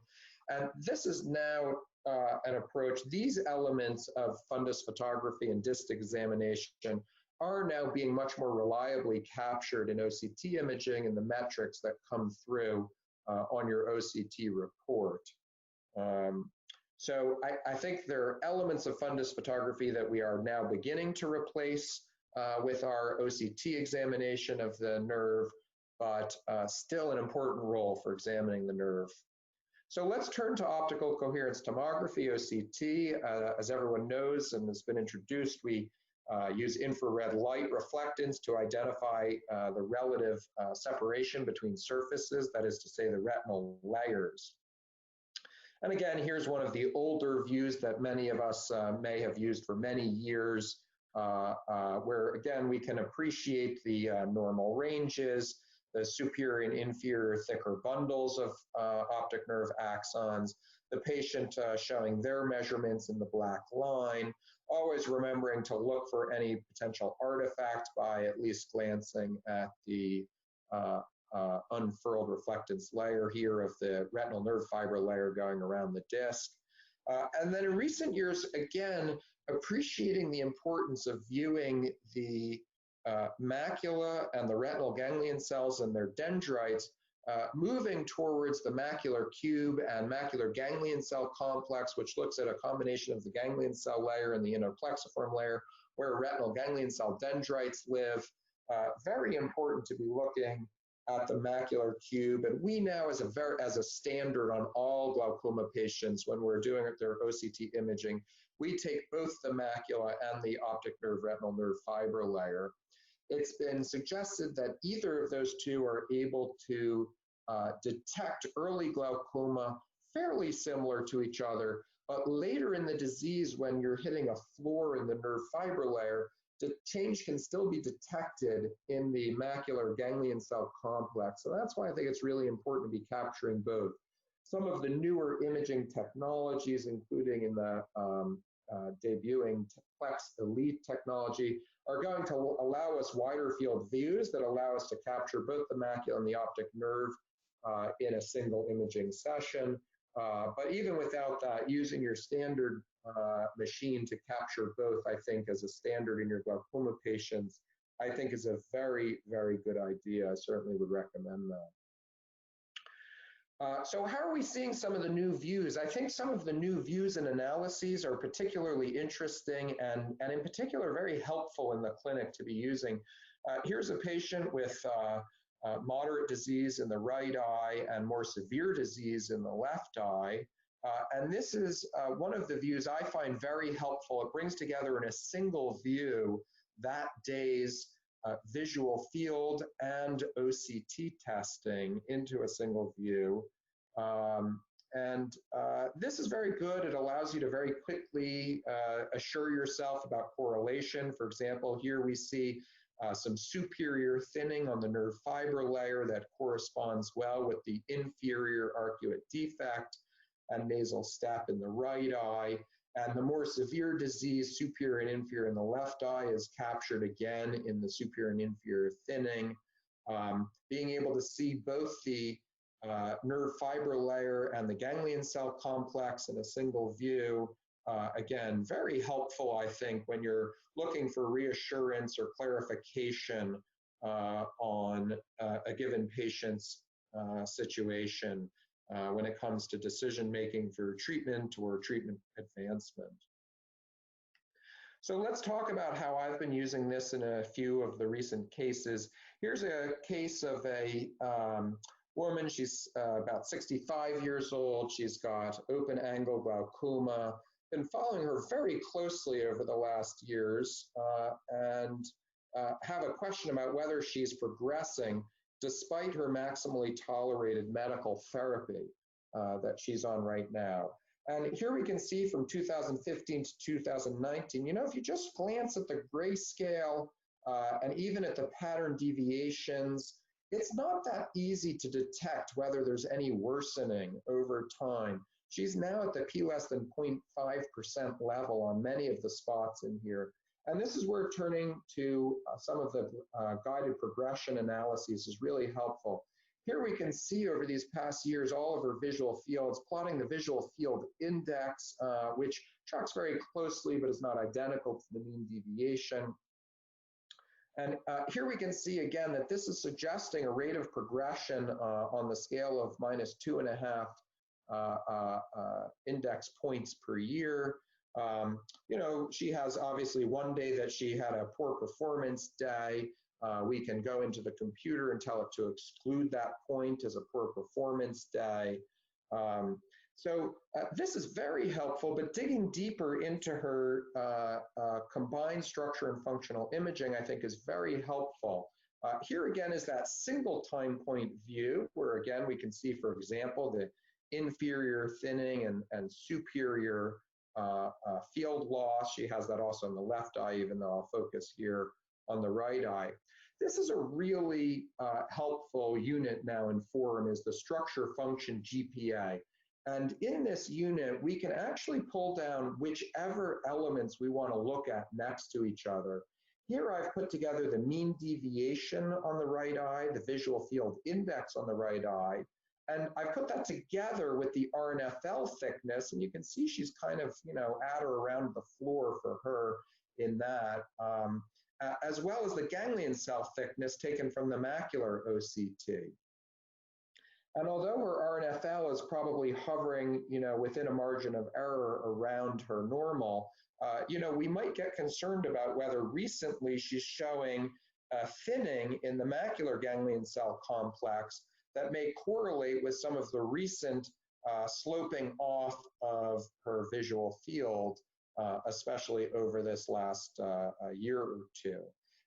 Speaker 2: And this is now an approach. These elements of fundus photography and disc examination are now being much more reliably captured in OCT imaging and the metrics that come through on your OCT report. So I think there are elements of fundus photography that we are now beginning to replace with our OCT examination of the nerve, but still an important role for examining the nerve. So let's turn to optical coherence tomography, OCT. As everyone knows and has been introduced, we use infrared light reflectance to identify the relative separation between surfaces, that is to say the retinal layers. And again, here's one of the older views that many of us may have used for many years, where again, we can appreciate the normal ranges, the superior and inferior thicker bundles of optic nerve axons, the patient showing their measurements in the black line, always remembering to look for any potential artifact by at least glancing at the unfurled reflectance layer here of the retinal nerve fiber layer going around the disc. And then in recent years, again, appreciating the importance of viewing the macula and the retinal ganglion cells and their dendrites, moving towards the macular cube and macular ganglion cell complex, which looks at a combination of the ganglion cell layer and the inner-plexiform layer, where retinal ganglion cell dendrites live. Very important to be looking at the macular cube. And we now, as a standard on all glaucoma patients, when we're doing their OCT imaging, we take both the macula and the optic nerve retinal nerve fiber layer. It's been suggested that either of those two are able to detect early glaucoma fairly similar to each other, but later in the disease, when you're hitting a floor in the nerve fiber layer, the change can still be detected in the macular ganglion cell complex. So that's why I think it's really important to be capturing both. Some of the newer imaging technologies, including in the debuting Plex Elite technology, are going to allow us wider field views that allow us to capture both the macula and the optic nerve in a single imaging session. But even without that, using your standard machine to capture both, I think, as a standard in your glaucoma patients, I think is a very, very good idea. I certainly would recommend that. So how are we seeing some of the new views? I think some of the new views and analyses are particularly interesting and in particular very helpful in the clinic to be using. Here's a patient with moderate disease in the right eye and more severe disease in the left eye. And this is one of the views I find very helpful. It brings together in a single view that day's visual field and OCT testing into a single view. This is very good. It allows you to very quickly assure yourself about correlation. For example, here we see some superior thinning on the nerve fiber layer that corresponds well with the inferior arcuate defect and nasal step in the right eye. And the more severe disease, superior and inferior in the left eye, is captured again in the superior and inferior thinning. Being able to see both the nerve fiber layer and the ganglion cell complex in a single view, again, very helpful, I think, when you're looking for reassurance or clarification on a given patient's situation when it comes to decision-making for treatment or treatment advancement. So let's talk about how I've been using this in a few of the recent cases. Here's a case of a woman. She's about 65 years old. She's got open angle glaucoma. Been following her very closely over the last years and have a question about whether she's progressing despite her maximally tolerated medical therapy that she's on right now. And here we can see from 2015 to 2019, you know, if you just glance at the grayscale and even at the pattern deviations, it's not that easy to detect whether there's any worsening over time. She's now at the p less than 0.5% level on many of the spots in here. And this is where turning to some of the guided progression analyses is really helpful. Here we can see over these past years all of her visual fields, plotting the visual field index, which tracks very closely but is not identical to the mean deviation. And here we can see again that this is suggesting a rate of progression on the scale of -2.5 index points per year. You know, she has obviously one day that she had a poor performance day. We can go into the computer and tell it to exclude that point as a poor performance day. So this is very helpful, but digging deeper into her combined structure and functional imaging, I think is very helpful. Here again is that single time point view, where again we can see, for example, the inferior thinning and superior field loss. She has that also in the left eye, even though I'll focus here on the right eye. This is a really helpful unit now in Forum, is the structure function GPA. And in this unit, we can actually pull down whichever elements we want to look at next to each other. Here I've put together the mean deviation on the right eye, the visual field index on the right eye, and I've put that together with the RNFL thickness, and you can see she's kind of, you know, at or around the floor for her in that, as well as the ganglion cell thickness taken from the macular OCT. And although her RNFL is probably hovering, you know, within a margin of error around her normal, you know, we might get concerned about whether recently she's showing thinning in the macular ganglion cell complex that may correlate with some of the recent sloping off of her visual field, especially over this last year or two.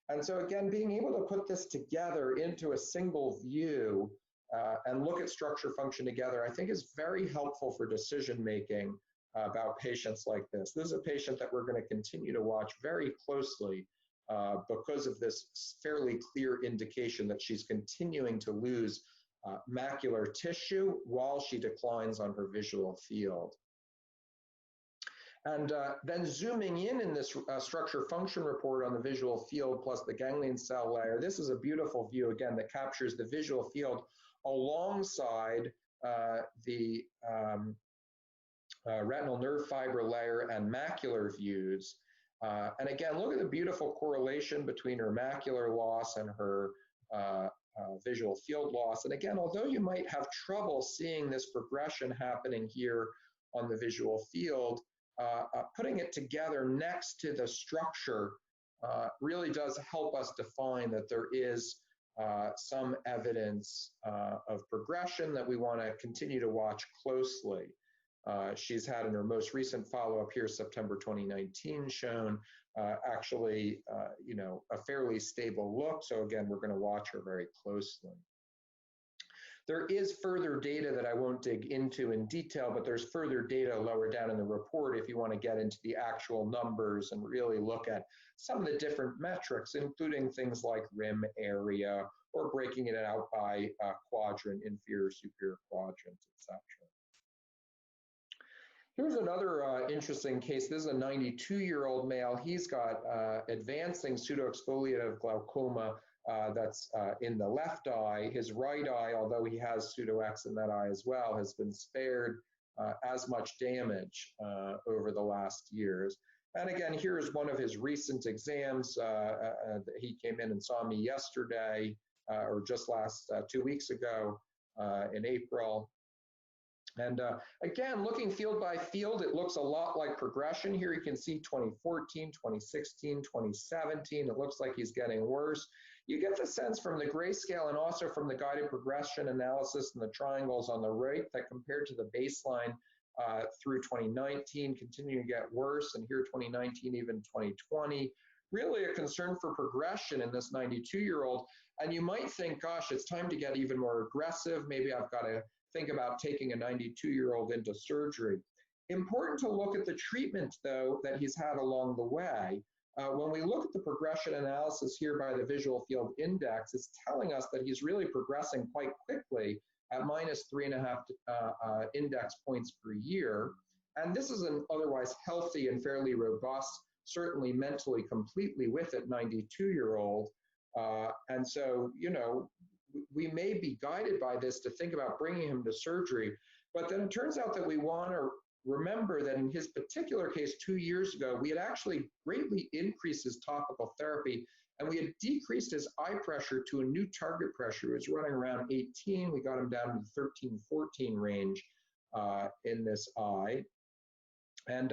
Speaker 2: And so again, being able to put this together into a single view and look at structure function together, I think is very helpful for decision making about patients like this. This is a patient that we're going to continue to watch very closely because of this fairly clear indication that she's continuing to lose macular tissue while she declines on her visual field. And then zooming in this structure function report on the visual field plus the ganglion cell layer, this is a beautiful view again that captures the visual field alongside the retinal nerve fiber layer and macular views. And again, look at the beautiful correlation between her macular loss and her visual field loss. And again, although you might have trouble seeing this progression happening here on the visual field, putting it together next to the structure really does help us define that there is some evidence of progression that we want to continue to watch closely. She's had in her most recent follow-up here, September 2019, shown actually, you know, a fairly stable look. So again, we're going to watch her very closely. There is further data that I won't dig into in detail, but there's further data lower down in the report if you want to get into the actual numbers and really look at some of the different metrics, including things like rim area or breaking it out by quadrant, inferior, superior quadrant, etc. Here's another interesting case. This is a 92-year-old male. He's got advancing pseudoexfoliative glaucoma that's in the left eye. His right eye, although he has pseudo-X in that eye as well, has been spared as much damage over the last years. And again, here's one of his recent exams. He came in and saw me yesterday, or just last 2 weeks ago in April. And again, looking field by field, it looks a lot like progression. Here you can see 2014, 2016, 2017. It looks like he's getting worse. You get the sense from the grayscale and also from the guided progression analysis and the triangles on the right that compared to the baseline through 2019, continuing to get worse, and here 2019, even 2020, really a concern for progression in this 92-year-old. And you might think, gosh, it's time to get even more aggressive. Maybe I've got to think about taking a 92-year-old into surgery. Important to look at the treatment, though, that he's had along the way. When we look at the progression analysis here by the visual field index, it's telling us that he's really progressing quite quickly at -3.5 index points per year. And this is an otherwise healthy and fairly robust, certainly mentally completely with it, 92-year-old. And so, you know, we may be guided by this to think about bringing him to surgery. But then it turns out that we want to remember that in his particular case 2 years ago, we had actually greatly increased his topical therapy, and we had decreased his eye pressure to a new target pressure. It was running around 18. We got him down to the 13, 14 range in this eye. And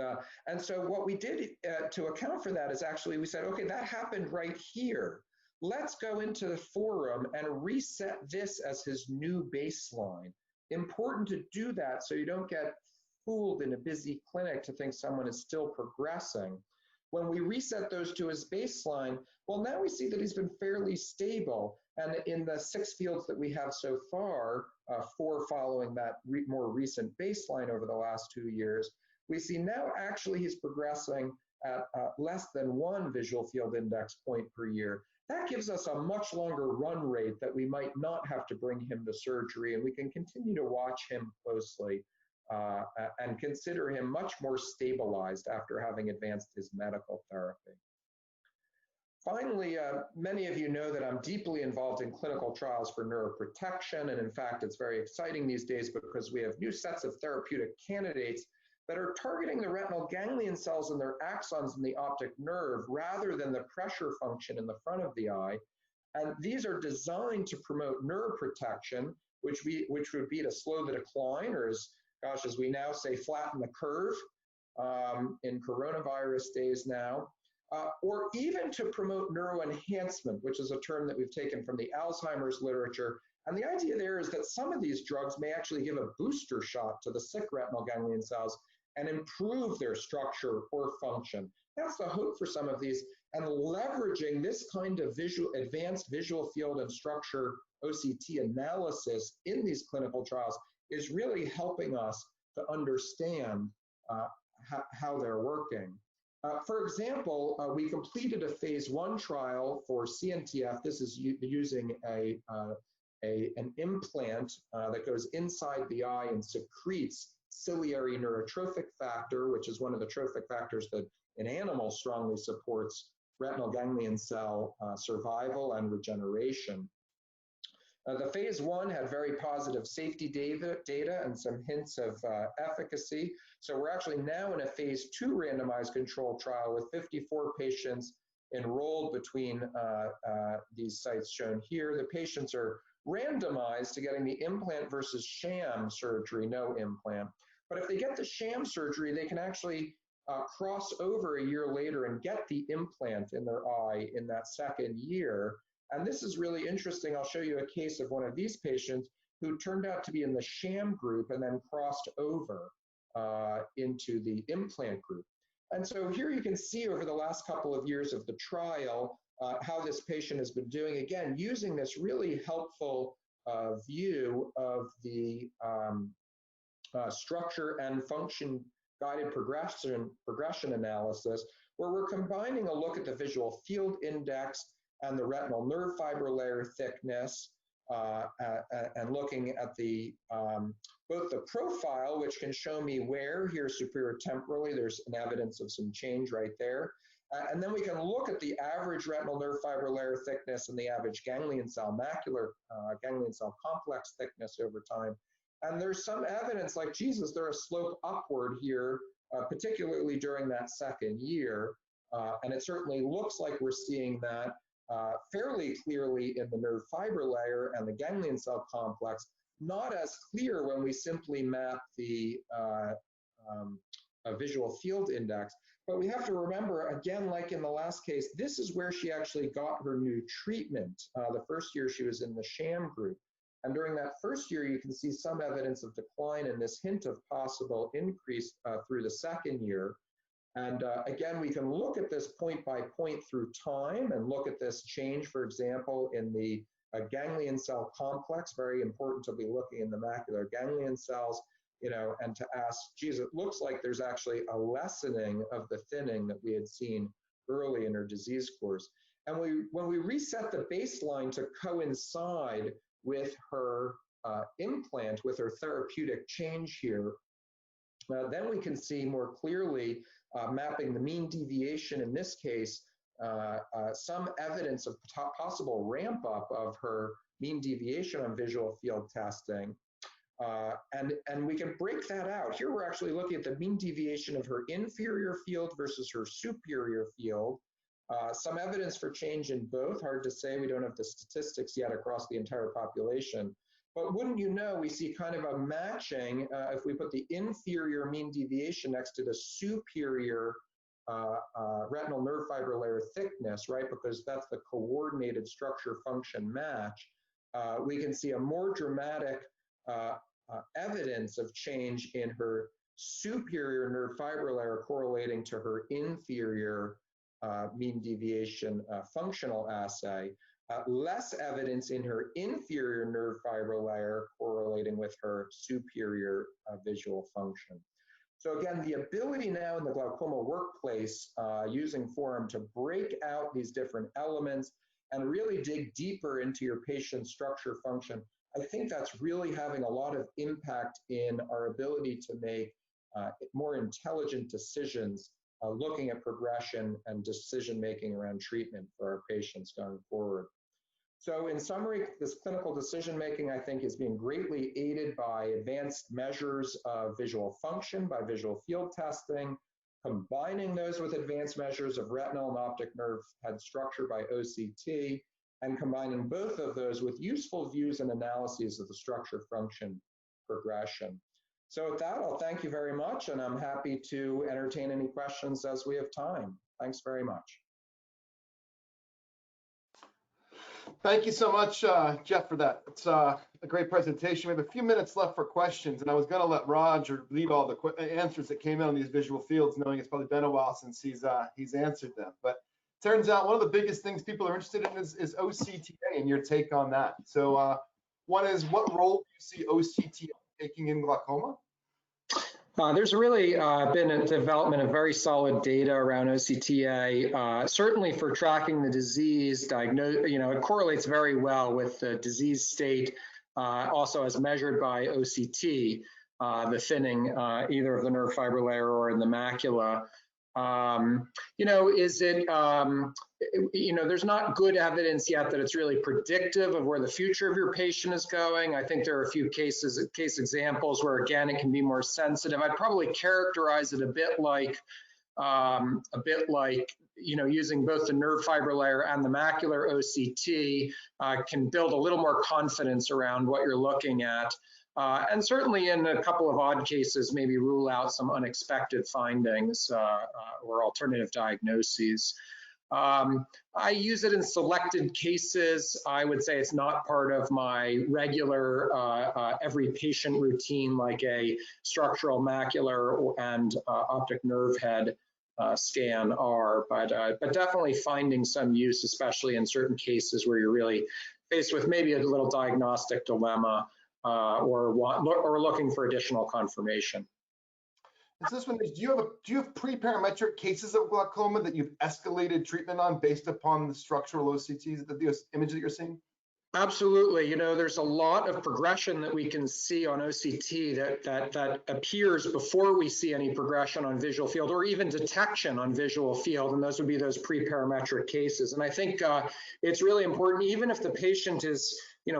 Speaker 2: so what we did to account for that is actually we said, okay, that happened right here. Let's go into the forum and reset this as his new baseline. Important to do that so you don't get fooled in a busy clinic to think someone is still progressing. When we reset those to his baseline, well, now we see that he's been fairly stable. And in the 6 fields that we have so far, 4 following that more recent baseline over the last 2 years, we see now actually he's progressing at less than 1 visual field index point per year. That gives us a much longer run rate that we might not have to bring him to surgery, and we can continue to watch him closely and consider him much more stabilized after having advanced his medical therapy. Finally, many of you know that I'm deeply involved in clinical trials for neuroprotection, and in fact, it's very exciting these days because we have new sets of therapeutic candidates that are targeting the retinal ganglion cells and their axons in the optic nerve rather than the pressure function in the front of the eye. And these are designed to promote neuroprotection, which would be to slow the decline, or as we now say, flatten the curve in coronavirus days now, or even to promote neuroenhancement, which is a term that we've taken from the Alzheimer's literature. And the idea there is that some of these drugs may actually give a booster shot to the sick retinal ganglion cells and improve their structure or function. That's the hope for some of these. And leveraging this kind of advanced visual field and structure OCT analysis in these clinical trials is really helping us to understand how they're working. For example, we completed a phase 1 trial for CNTF. This is using an implant that goes inside the eye and secretes ciliary neurotrophic factor, which is one of the trophic factors that in animals strongly supports retinal ganglion cell survival and regeneration. The phase 1 had very positive safety data and some hints of efficacy. So we're actually now in a phase 2 randomized controlled trial with 54 patients enrolled between these sites shown here. The patients are randomized to getting the implant versus sham surgery, no implant. But if they get the sham surgery, they can actually cross over a year later and get the implant in their eye in that second year. And this is really interesting. I'll show you a case of one of these patients who turned out to be in the sham group and then crossed over into the implant group. And so here you can see over the last couple of years of the trial how this patient has been doing, again, using this really helpful view of the structure and function guided progression analysis, where we're combining a look at the visual field index and the retinal nerve fiber layer thickness, and looking at the both the profile, which can show me where here superior temporally, there's an evidence of some change right there. And then we can look at the average retinal nerve fiber layer thickness and the average ganglion cell macular ganglion cell complex thickness over time. And there's some evidence like, Jesus, there's a slope upward here, particularly during that second year. And it certainly looks like we're seeing that fairly clearly in the nerve fiber layer and the ganglion cell complex, not as clear when we simply map the visual field index. But we have to remember, again, like in the last case, this is where she actually got her new treatment. The first year she was in the sham group. And during that first year, you can see some evidence of decline and this hint of possible increase through the second year. And again, we can look at this point by point through time and look at this change, for example, in the ganglion cell complex. Very important to be looking in the macular ganglion cells, you know, and to ask, geez, it looks like there's actually a lessening of the thinning that we had seen early in her disease course. And when we reset the baseline to coincide with her implant, with her therapeutic change here, then we can see more clearly mapping the mean deviation in this case, some evidence of possible ramp up of her mean deviation on visual field testing. And we can break that out. Here we're actually looking at the mean deviation of her inferior field versus her superior field. Some evidence for change in both, hard to say, we don't have the statistics yet across the entire population. But wouldn't you know, we see kind of a matching if we put the inferior mean deviation next to the superior retinal nerve fiber layer thickness, right? Because that's the coordinated structure function match. We can see a more dramatic evidence of change in her superior nerve fiber layer correlating to her inferior mean deviation functional assay. Less evidence in her inferior nerve fiber layer correlating with her superior visual function. So again, the ability now in the glaucoma workplace using Forum to break out these different elements and really dig deeper into your patient's structure function, I think that's really having a lot of impact in our ability to make more intelligent decisions looking at progression and decision-making around treatment for our patients going forward. So in summary, this clinical decision-making, I think, is being greatly aided by advanced measures of visual function, by visual field testing, combining those with advanced measures of retinal and optic nerve head structure by OCT, and combining both of those with useful views and analyses of the structure function progression. So with that, I'll thank you very much, and I'm happy to entertain any questions as we have time. Thanks very much.
Speaker 1: Thank you so much, Jeff, for that. It's a great presentation. We have a few minutes left for questions, and I was going to let Roger read all the answers that came in on these visual fields, knowing it's probably been a while since he's answered them. But turns out one of the biggest things people are interested in is OCTA and your take on that. So one is, what role do you see OCTA taking in glaucoma?
Speaker 2: There's really been a development of very solid data around OCTA, certainly for tracking the disease, it correlates very well with the disease state, also as measured by OCT, the thinning either of the nerve fiber layer or in the macula. There's not good evidence yet that it's really predictive of where the future of your patient is going. I think there are a few case examples where, again, it can be more sensitive. I'd probably characterize it a bit like using both the nerve fiber layer and the macular OCT can build a little more confidence around what you're looking at. And certainly in a couple of odd cases, maybe rule out some unexpected findings or alternative diagnoses. I use it in selected cases. I would say it's not part of my regular every patient routine like a structural macular and optic nerve head scan are, but definitely finding some use, especially in certain cases where you're really faced with maybe a little diagnostic dilemma. Or looking for additional confirmation.
Speaker 1: So this one is, do you have pre-parametric cases of glaucoma that you've escalated treatment on based upon the structural OCTs, the images that you're seeing?
Speaker 2: Absolutely. There's a lot of progression that we can see on OCT that appears before we see any progression on visual field or even detection on visual field, and those would be those pre-parametric cases. And I think it's really important, even if the patient is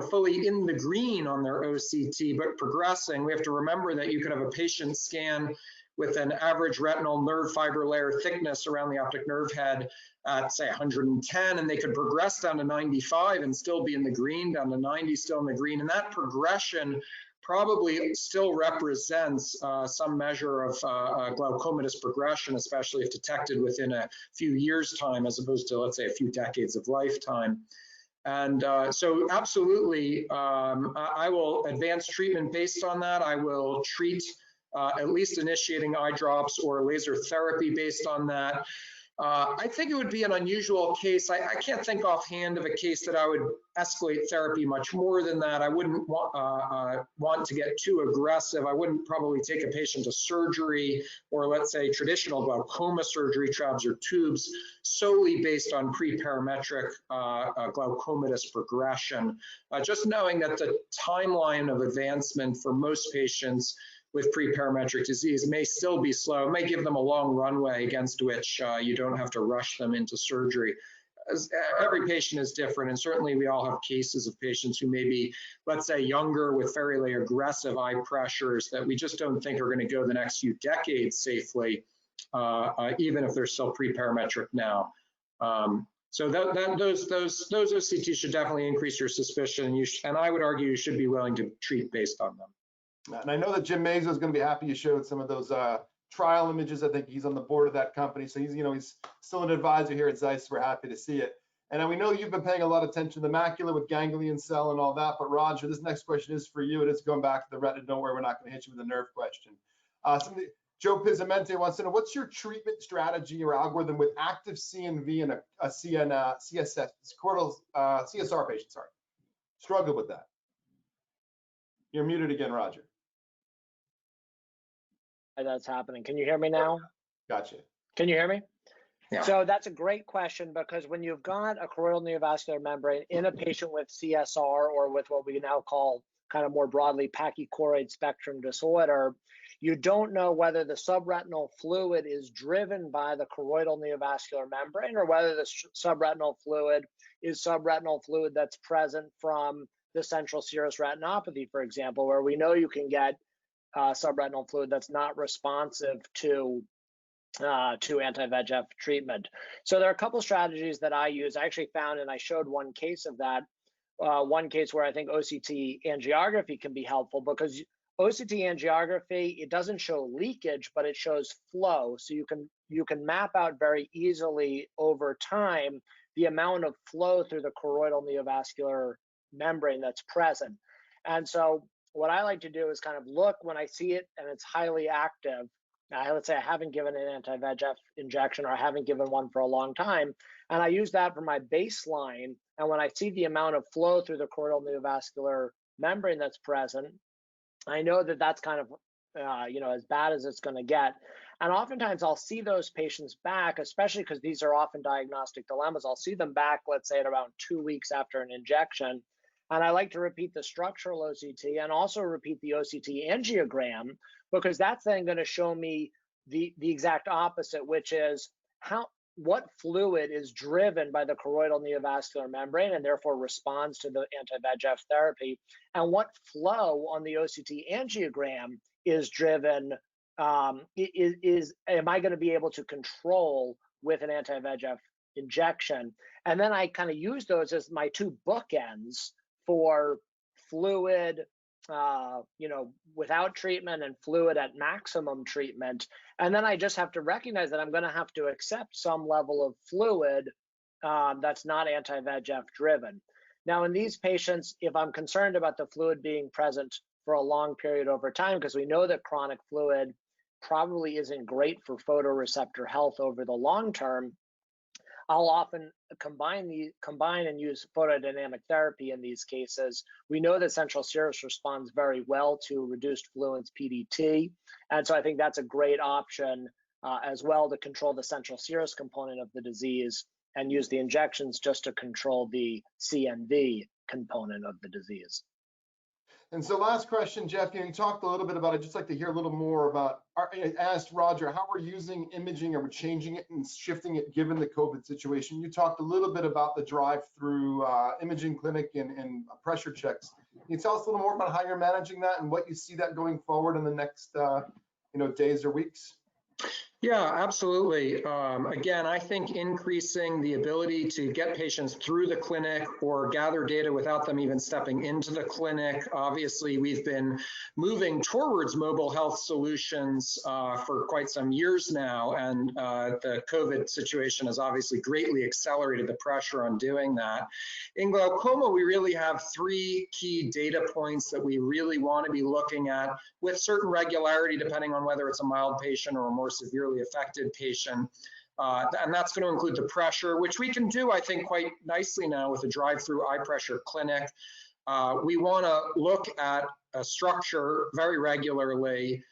Speaker 2: fully in the green on their OCT but progressing, we have to remember that you could have a patient scan with an average retinal nerve fiber layer thickness around the optic nerve head at say 110, and they could progress down to 95 and still be in the green, down to 90 still in the green. And that progression probably still represents some measure of glaucomatous progression, especially if detected within a few years' time, as opposed to, let's say, a few decades of lifetime. And so absolutely, I will advance treatment based on that. I will treat at least initiating eye drops or laser therapy based on that. I think it would be an unusual case. I can't think offhand of a case that I would escalate therapy much more than that. I wouldn't want to get too aggressive. I wouldn't probably take a patient to surgery, or let's say traditional glaucoma surgery, trabs or tubes, solely based on pre-parametric glaucomatous progression. Just knowing that the timeline of advancement for most patients with pre-parametric disease may still be slow, may give them a long runway against which you don't have to rush them into surgery. As every patient is different, and certainly we all have cases of patients who may be, let's say, younger with fairly aggressive eye pressures that we just don't think are going to go the next few decades safely, even if they're still pre-parametric now. So those OCTs should definitely increase your suspicion, and I would argue you should be willing to treat based on them.
Speaker 1: And I know that Jim Mazo is going to be happy you showed some of those trial images. I think he's on the board of that company, so he's still an advisor here at ZEISS. We're happy to see it. And we know you've been paying a lot of attention to the macula with ganglion cell and all that. But Roger, this next question is for you. It is going back to the retina. Don't worry, we're not going to hit you with a nerve question. Joe Pizzamente wants to know, what's your treatment strategy or algorithm with active CNV and a CSR patient? Sorry, struggle with that. You're muted again, Roger.
Speaker 3: That's happening. Can you hear me now?
Speaker 1: Gotcha.
Speaker 3: Can you hear me?
Speaker 2: Yeah.
Speaker 3: So that's a great question, because when you've got a choroidal neovascular membrane in a patient with CSR, or with what we now call kind of more broadly pachychoroid spectrum disorder, you don't know whether the subretinal fluid is driven by the choroidal neovascular membrane, or whether the subretinal fluid is subretinal fluid that's present from the central serous retinopathy, for example, where we know you can get subretinal fluid that's not responsive to anti-VEGF treatment. So there are a couple strategies that I use. I actually found, and I showed one case of that, one case where I think OCT angiography can be helpful, because OCT angiography, it doesn't show leakage, but it shows flow. So you can map out very easily over time the amount of flow through the choroidal neovascular membrane that's present. And so what I like to do is kind of look when I see it and it's highly active. Let's say I haven't given an anti-VEGF injection, or I haven't given one for a long time, and I use that for my baseline. And when I see the amount of flow through the choroidal neovascular membrane that's present, I know that that's kind of as bad as it's going to get. And oftentimes I'll see those patients back, especially because these are often diagnostic dilemmas. I'll see them back, let's say, at around 2 weeks after an injection. And I like to repeat the structural OCT and also repeat the OCT angiogram, because that's then going to show me the exact opposite, which is what fluid is driven by the choroidal neovascular membrane and therefore responds to the anti-VEGF therapy, and what flow on the OCT angiogram is driven, am I going to be able to control with an anti-VEGF injection? And then I kind of use those as my two bookends for fluid without treatment and fluid at maximum treatment. And then I just have to recognize that I'm going to have to accept some level of fluid that's not anti-VEGF driven. Now, in these patients, if I'm concerned about the fluid being present for a long period over time, because we know that chronic fluid probably isn't great for photoreceptor health over the long term, I'll often combine and use photodynamic therapy in these cases. We know that central serous responds very well to reduced fluence PDT, and so I think that's a great option as well to control the central serous component of the disease, and use the injections just to control the CNV component of the disease.
Speaker 1: And so last question, Jeff, you talked a little bit about, I'd just like to hear a little more about, I asked Roger how we're using imaging, or we're changing it and shifting it given the COVID situation. You talked a little bit about the drive-through imaging clinic and pressure checks. Can you tell us a little more about how you're managing that and what you see that going forward in the next days or weeks?
Speaker 2: Yeah, absolutely. Again, I think increasing the ability to get patients through the clinic or gather data without them even stepping into the clinic. Obviously, we've been moving towards mobile health solutions for quite some years now, and the COVID situation has obviously greatly accelerated the pressure on doing that. In glaucoma, we really have 3 key data points that we really want to be looking at with certain regularity, depending on whether it's a mild patient or a more severely affected patient. And that's going to include the pressure, which we can do, I think, quite nicely now with a drive-through eye pressure clinic. We want to look at a structure very regularly,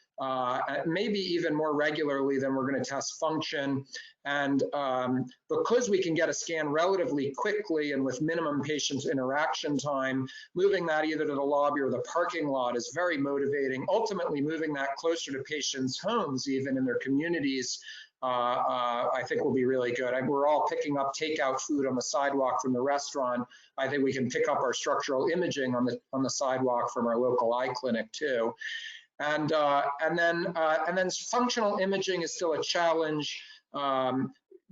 Speaker 2: maybe even more regularly than we're going to test function. And because we can get a scan relatively quickly and with minimum patient interaction time, moving that either to the lobby or the parking lot is very motivating. Ultimately, moving that closer to patients' homes, even in their communities, I think will be really good. We're all picking up takeout food on the sidewalk from the restaurant. I think we can pick up our structural imaging on the sidewalk from our local eye clinic too. And then functional imaging is still a challenge.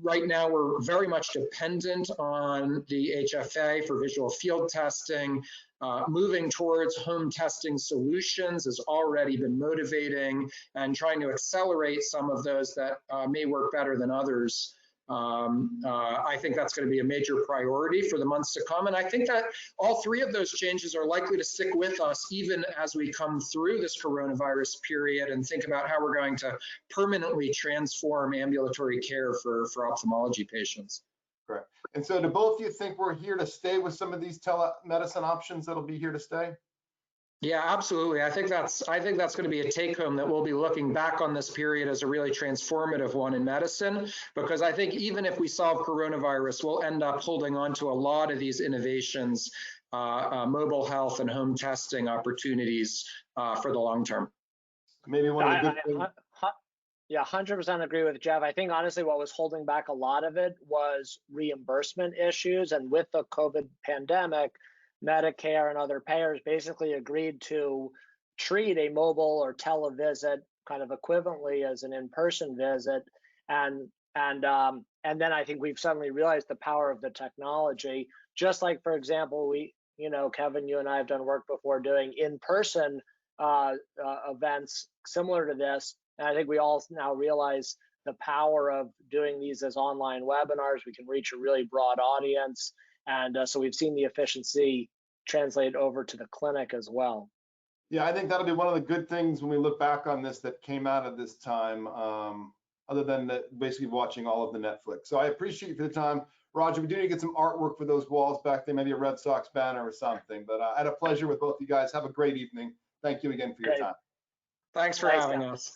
Speaker 2: Right now, we're very much dependent on the HFA for visual field testing. Moving towards home testing solutions has already been motivating, and trying to accelerate some of those that may work better than others. I think that's going to be a major priority for the months to come. And I think that all 3 of those changes are likely to stick with us even as we come through this coronavirus period and think about how we're going to permanently transform ambulatory care for ophthalmology patients.
Speaker 1: Correct. And so do both of you think we're here to stay with some of these telemedicine options that'll be here to stay?
Speaker 2: Yeah, absolutely. I think that's going to be a take home that we'll be looking back on this period as a really transformative one in medicine, because I think even if we solve coronavirus, we'll end up holding on to a lot of these innovations, mobile health and home testing opportunities for the long term.
Speaker 1: Maybe one of the good things.
Speaker 3: Yeah, 100% agree with Jeff. I think honestly what was holding back a lot of it was reimbursement issues, and with the COVID pandemic, Medicare and other payers basically agreed to treat a mobile or televisit kind of equivalently as an in-person visit. And then I think we've suddenly realized the power of the technology. Just like, for example, we, Kevin, you and I have done work before doing in-person events similar to this. And I think we all now realize the power of doing these as online webinars. We can reach a really broad audience. And so we've seen the efficiency translate over to the clinic as well.
Speaker 1: Yeah, I think that'll be one of the good things when we look back on this that came out of this time, other than basically watching all of the Netflix. So I appreciate you for the time. Roger, we do need to get some artwork for those walls back there, maybe a Red Sox banner or something. But I had a pleasure with both of you guys. Have a great evening. Thank you again for your time.
Speaker 2: Thanks for having us.